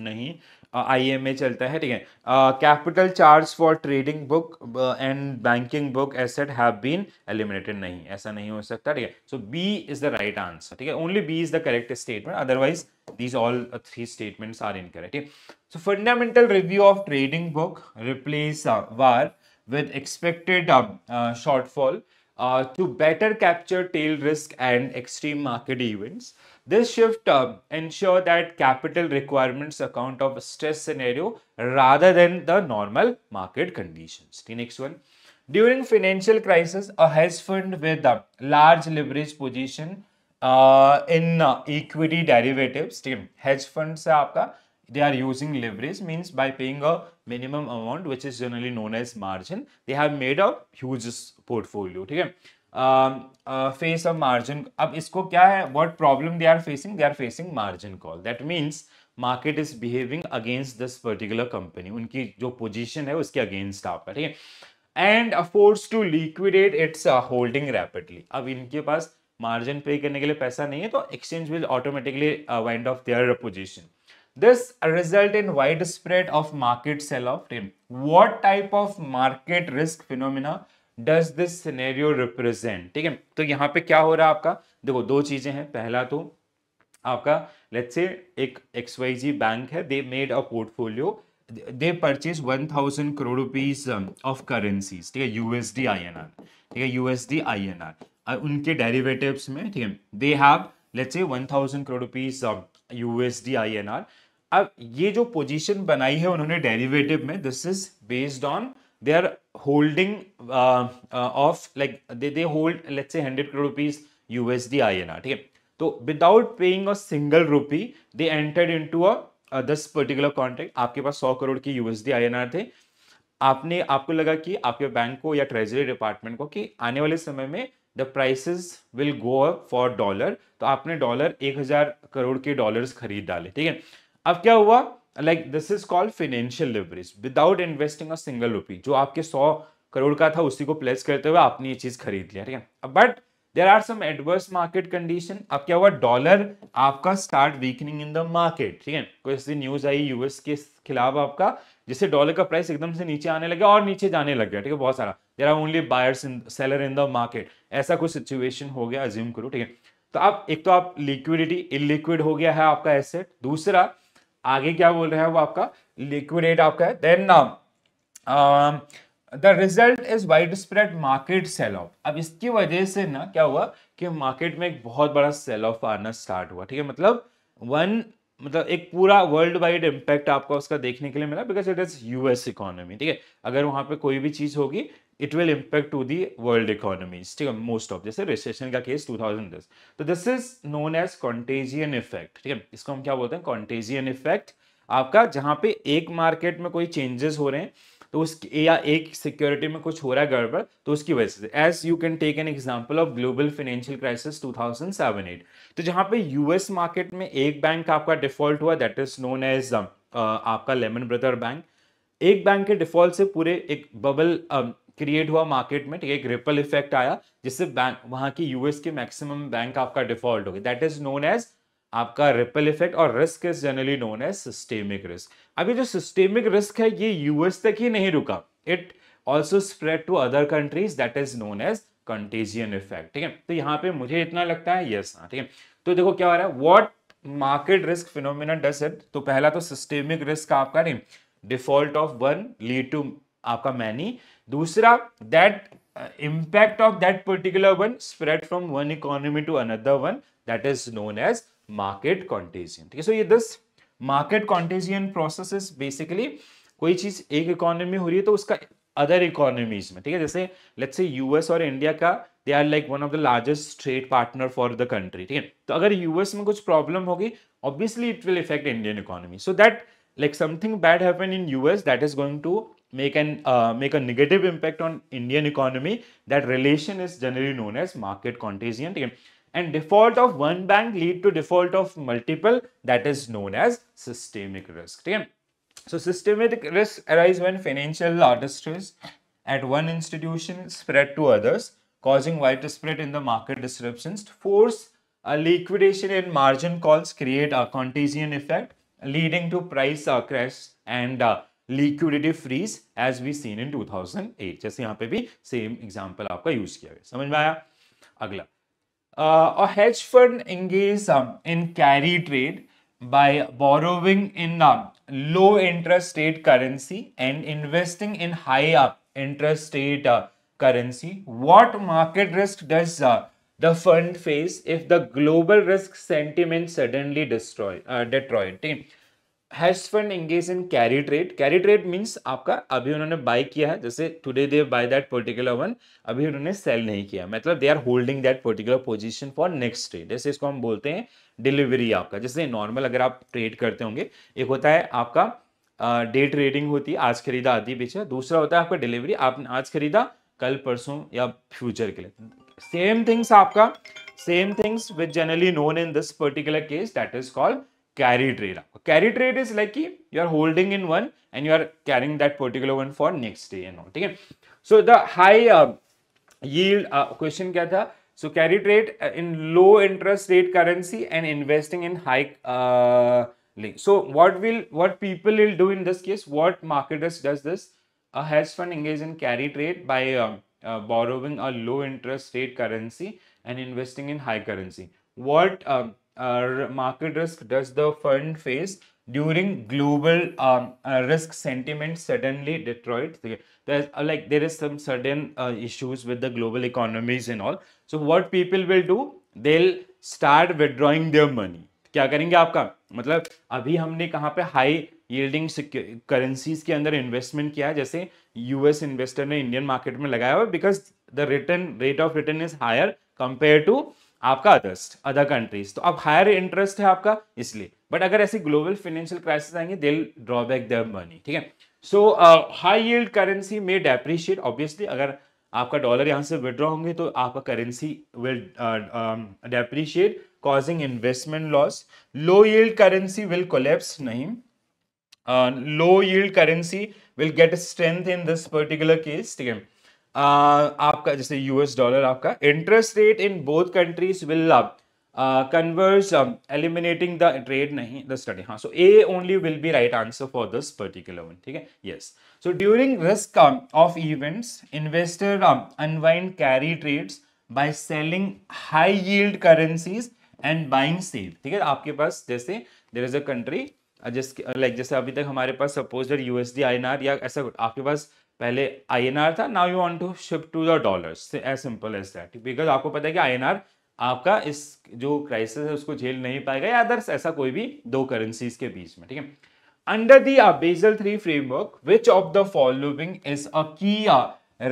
नहीं, IMA चलता है, ठीक है। Capital charge for trading book and banking book asset have been eliminated, नहीं, ऐसा नहीं हो सकता, ठीक है। So B is the right answer, ठीक है, only B is the correct statement, otherwise these all three statements are incorrect. So fundamental review of trading book replace VAR with expected shortfall to better capture tail risk and extreme market events. This shift ensure that capital requirements account of stress scenario rather than the normal market conditions. The next one, during financial crisis, a hedge fund with a large leverage position in equity derivatives, hedge funds है आपका, they are using leverage, means by paying a minimum amount which is generally known as margin, they have made a huge portfolio, ठीक है। face a margin, अब इसको क्या है, what problem they are facing margin call, that means market is behaving against this particular company, उनकी जो position है उसके against आपका, ठीक है, and forced to liquidate its holding rapidly। अब इनके पास मार्जिन पे करने के लिए पैसा नहीं है तो exchange will automatically wind off their position. This result in wide spread of market sell off. What type of market risk phenomena does this scenario represent, ठीक है, तो यहाँ पे क्या हो रहा है आपका, देखो दो चीजें हैं, पहला तो आपका लेट्स से एक XYZ बैंक है, they made a portfolio, they purchase 1000 crore rupees of currencies, ठीक है, USD INR, ठीक है, USD INR उनके डेरिवेटिव्स में, ठीक है, दे हैव लेट्स से 1000 करोड़ रुपीज USD INR। अब ये जो पोजीशन बनाई है उन्होंने डेरिवेटिव में, this is based on their holding of like they hold let's say 100 crore rupees USD INR, ठीक है, तो without paying a single rupee they entered into a this particular contract. आपके पास 100 करोड़ की USD INR थे, आपको लगा कि आपके बैंक को या ट्रेजरी डिपार्टमेंट को कि आने वाले समय में the prices will go up for dollar, तो आपने डॉलर 1000 करोड़ के डॉलर्स खरीद डाले, ठीक है। अब क्या हुआ, like this is called financial leverage without investing a single rupee, जो आपके 100 करोड़ का था उसी को प्लेस करते हुए आपने ये चीज खरीद लिया, ठीक है। But there are some adverse market condition. अब क्या हुआ, डॉलर आपका start weakening in the market, ठीक है, कोई ऐसी न्यूज आई यूएस के खिलाफ आपका, जिससे डॉलर का प्राइस एकदम से नीचे आने लगा और नीचे जाने लग गया, ठीक है, बहुत सारा, there are only buyers in seller in the market, ऐसा कुछ सिचुएशन हो गया, अज्यूम करो, ठीक है। तो आप एक तो आप लिक्विडिटी इलिक्विड हो गया है आपका एसेट, दूसरा आगे क्या बोल रहे हैं वो आपका लिक्विडेट आपका है, then the result is wide spread market sell off. अब इसकी वजह से ना क्या हुआ कि मार्केट में एक बहुत बड़ा सेल ऑफ आना स्टार्ट हुआ, ठीक है, मतलब एक पूरा वर्ल्ड वाइड इम्पैक्ट आपको उसका देखने के लिए मिला, because it is US economy, ठीक है, अगर वहां पे कोई भी चीज होगी it will impact to the world economies, ठीक है, मोस्ट ऑफ, जैसे रिसेशन का केस 2010। तो this is known as contagion effect, ठीक है, इसको हम क्या बोलते हैं, कॉन्टेजियन इफेक्ट आपका, जहां पे एक मार्केट में कोई चेंजेस हो रहे हैं तो उसकी या एक सिक्योरिटी में कुछ हो रहा है गड़बड़, तो उसकी वजह से, as you can take an example of global financial crisis 2007-8। तो जहां पे यूएस मार्केट में एक बैंक आपका डिफॉल्ट हुआ, दैट इज नोन एज आपका लेमन ब्रदर बैंक। एक बैंक के डिफॉल्ट से पूरे एक बबल क्रिएट हुआ मार्केट में, ठीक है, एक रिपल इफेक्ट आया, जिससे बैंक वहां की यूएस के मैक्सिमम बैंक आपका डिफॉल्ट हो गया, दैट इज नोन एज आपका रिपल इफेक्ट, और risk is generally known as systemic risk. अभी जो सिस्टेमिक रिस्क है ये यूएस तक ही नहीं रुका, it also spread to other countries, that is known as contagion effect, ठीक है। तो यहाँ पे मुझे इतना लगता है यस, हाँ, ठीक है। तो देखो क्या हो रहा है, what market risk phenomena does it, तो पहला तो सिस्टेमिक रिस्क आपका नहीं, default of one lead to आपका मैनी, दूसरा that impact of that particular one spread from one economy to another one, that is known as market contagion, ठीक है। So ये this market contagion process is basically कोई चीज एक economy हो रही है तो उसका अदर इकोनॉमीज में, ठीक है, जैसे लेट्स से यूएस और इंडिया का they are like one of the largest trade partner for the country, ठीक है, तो अगर यूएस में कुछ प्रॉब्लम होगी obviously it will effect Indian economy, so that like something bad happen in US that is going to make a negative impact on Indian economy, that relation is generally known as market contagion, and default of one bank lead to default of multiple, that is known as systemic risk, so systemic risk arise when financial distress at one institution spread to others, causing widespread in the market disruptions, force a liquidation in margin calls, create a contagion effect leading to price crash and liquidity freeze as we seen in 2008, जैसे यहाँ पे भी same example आपका use किया गया, समझ में आया। अगला, a hedge fund engage in carry trade by borrowing in low interest rate currency and investing in high interest rate currency. What market risk does the fund face if the global risk sentiment suddenly deteriorate? Hedge fund engage in carry trade, carry trade means आपका अभी उन्होंने buy किया है, जैसे today they buy that particular one, अभी उन्होंने sell नहीं किया, मतलब they are holding that particular position for next trade, जैसे इसको हम बोलते हैं डिलीवरी आपका, जैसे नॉर्मल अगर आप ट्रेड करते होंगे, एक होता है आपका डे ट्रेडिंग होती है, आज खरीदा आधी बेचा, दूसरा होता है आपका डिलीवरी, आपने आज खरीदा कल परसों या फ्यूचर के लिए, सेम थिंग्स आपका, same things which generally known in this particular case, that is called carry trade. Carry trade is like you are holding in one and you are carrying that particular one for next day and all, ठीक है। So the high yield question क्या था, so carry trade in low interest rate currency and investing in high link. So what people will do in this case, what market risk does this, a hedge fund engage in carry trade by borrowing a low interest rate currency and investing in high currency. What market risk does the fund face during global risk sentiment suddenly deteriorate? There's like there is some sudden issues with the global economies and all, so what people will do, they'll start withdrawing their money. क्या करेंगे आपका, मतलब अभी हमने कहाँ पे high yielding currencies के अंदर इन्वेस्टमेंट किया है, जैसे यूएस इन्वेस्टर ने इंडियन मार्केट में लगाया हुआ, because the return rate of return is higher compare to आपका अदर कंट्रीज, तो अब हायर इंटरेस्ट है आपका इसलिए, बट अगर ऐसी ग्लोबल फाइनेंशियल क्राइसिस आएंगे they will draw back their money, ठीक है। सो हाई यील्ड करेंसी में डेप्रिशिएट, ऑब्वियसली अगर आपका डॉलर यहां से विड्रॉ होंगे तो आपका currency will depreciate, causing investment loss. Low yield currency will collapse, नहीं, low yield currency will get strength in this particular case, ठीक है। आपका जैसे यूएस डॉलर, आपका interest rate in both countries will converge, eliminating the trade नहीं the study, हाँ, so A only will be right answer for this particular one, ठीक है, yes. So during risk of events, investor unwind carry trades by selling high yield currencies and buying safe, ठीक है. आपके पास जैसे there is a country जिसके like जैसे अभी तक हमारे पास सपोज यूएसडी आईएनआर या ऐसा आपके पास पहले आईएनआर था, now you want to shift to the dollars, as simple as that, because आपको पता है कि आईएनआर आपका इस जो क्राइसिस है उसको झेल नहीं पाएगा, या अदर्स ऐसा कोई भी दो करेंसीज के बीच में, ठीक है. Under the Basel 3 framework, which of the following is a key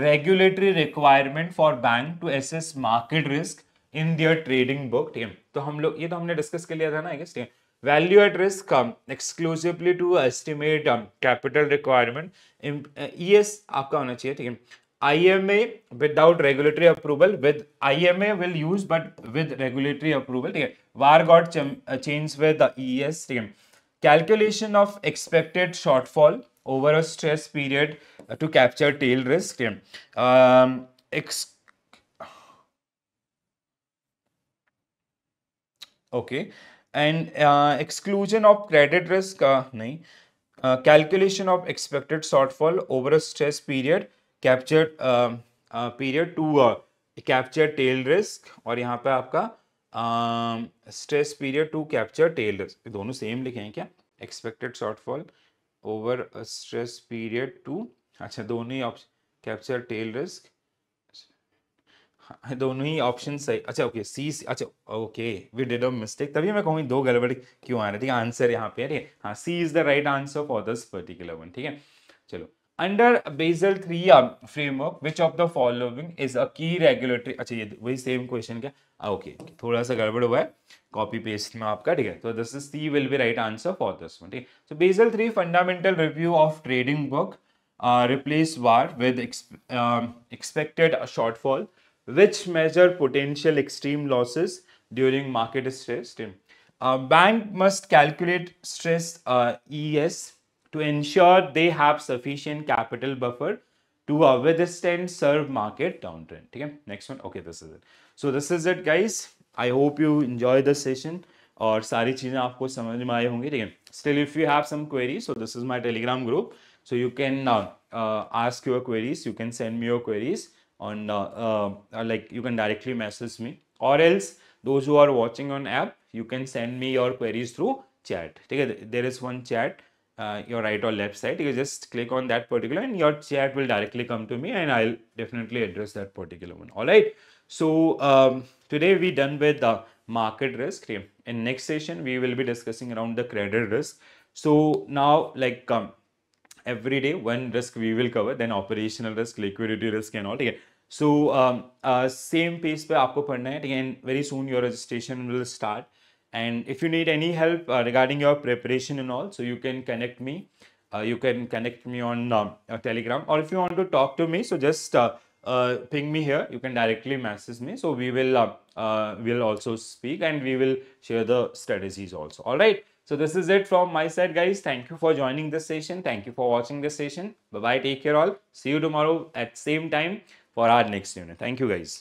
regulatory requirement for bank to assess market risk in their trading book, ठीक है. तो हम लोग ये तो हमने डिस्कस कर लिया था ना, आई गेस, ठीक है. Value at risk exclusively to estimate capital requirement, ES आपका होना चाहिए, ठीक है. IMA without regulatory approval, with IMA will use but with regulatory approval, ठीक है. VAR got changed with the ES, ठीक है. Calculation of expected shortfall over a stress period to capture tail risk, ठीक है. Okay, and exclusion of credit risk, नहीं. Calculation of expected shortfall over a stress period captured period to capture tail risk, और यहाँ पे आपका stress period to capture tail risk, दोनों same लिखे हैं क्या? Expected shortfall over a stress period to, अच्छा दोनों ही ऑप्शन capture tail risk, दोनों ही ऑप्शन सही, अच्छा ओके सी, अच्छा okay we did a mistake, तभी मैं कहूँ दो गड़बड़ क्यों आ रही थी. आंसर यहाँ पे है, हाँ, C is the right answer for this particular one, ठीक है. चलो, under Basel 3 framework, which of the following is a key regulatory, अच्छा ये वही सेम क्वेश्चन क्या, ओके थोड़ा सा गड़बड़ हुआ है कॉपी पेस्ट में आपका, ठीक है. तो this is C will be right answer for this one, ठीक है. So Basel 3 fundamental review of trading book replace VAR with expected shortfall, which measure potential extreme losses during market stress. Bank must calculate stress ES to ensure they have sufficient capital buffer to withstand serve market downtrend. ठीक है, next one. Okay, this is it. So this is it, guys. I hope you enjoy the session और सारी चीजें आपको समझ में आई होंगी, ठीक है. Still, if you have some queries, so this is my Telegram group. So you can ask your queries. You can send me your queries on like you can directly message me, or else those who are watching on app, you can send me your queries through chat. Okay, there is one chat, your right or left side. You just click on that particular, and your chat will directly come to me, and I'll definitely address that particular one. All right. So today we done with the market risk. In next session we will be discussing around the credit risk. So now like every day one risk we will cover, then operational risk, liquidity risk and all, ठीक है. So same pace पे आपको पढ़ना है, ठीक है. And very soon your registration will start, and if you need any help regarding your preparation and all, so you can connect me, you can connect me on Telegram, or if you want to talk to me, so just ping me here, you can directly message me, so we will also speak and we will share the strategies also. All right. So this is it from my side, guys. Thank you for joining this session. Thank you for watching this session. Bye bye. Take care all. See you tomorrow at same time for our next unit. Thank you, guys.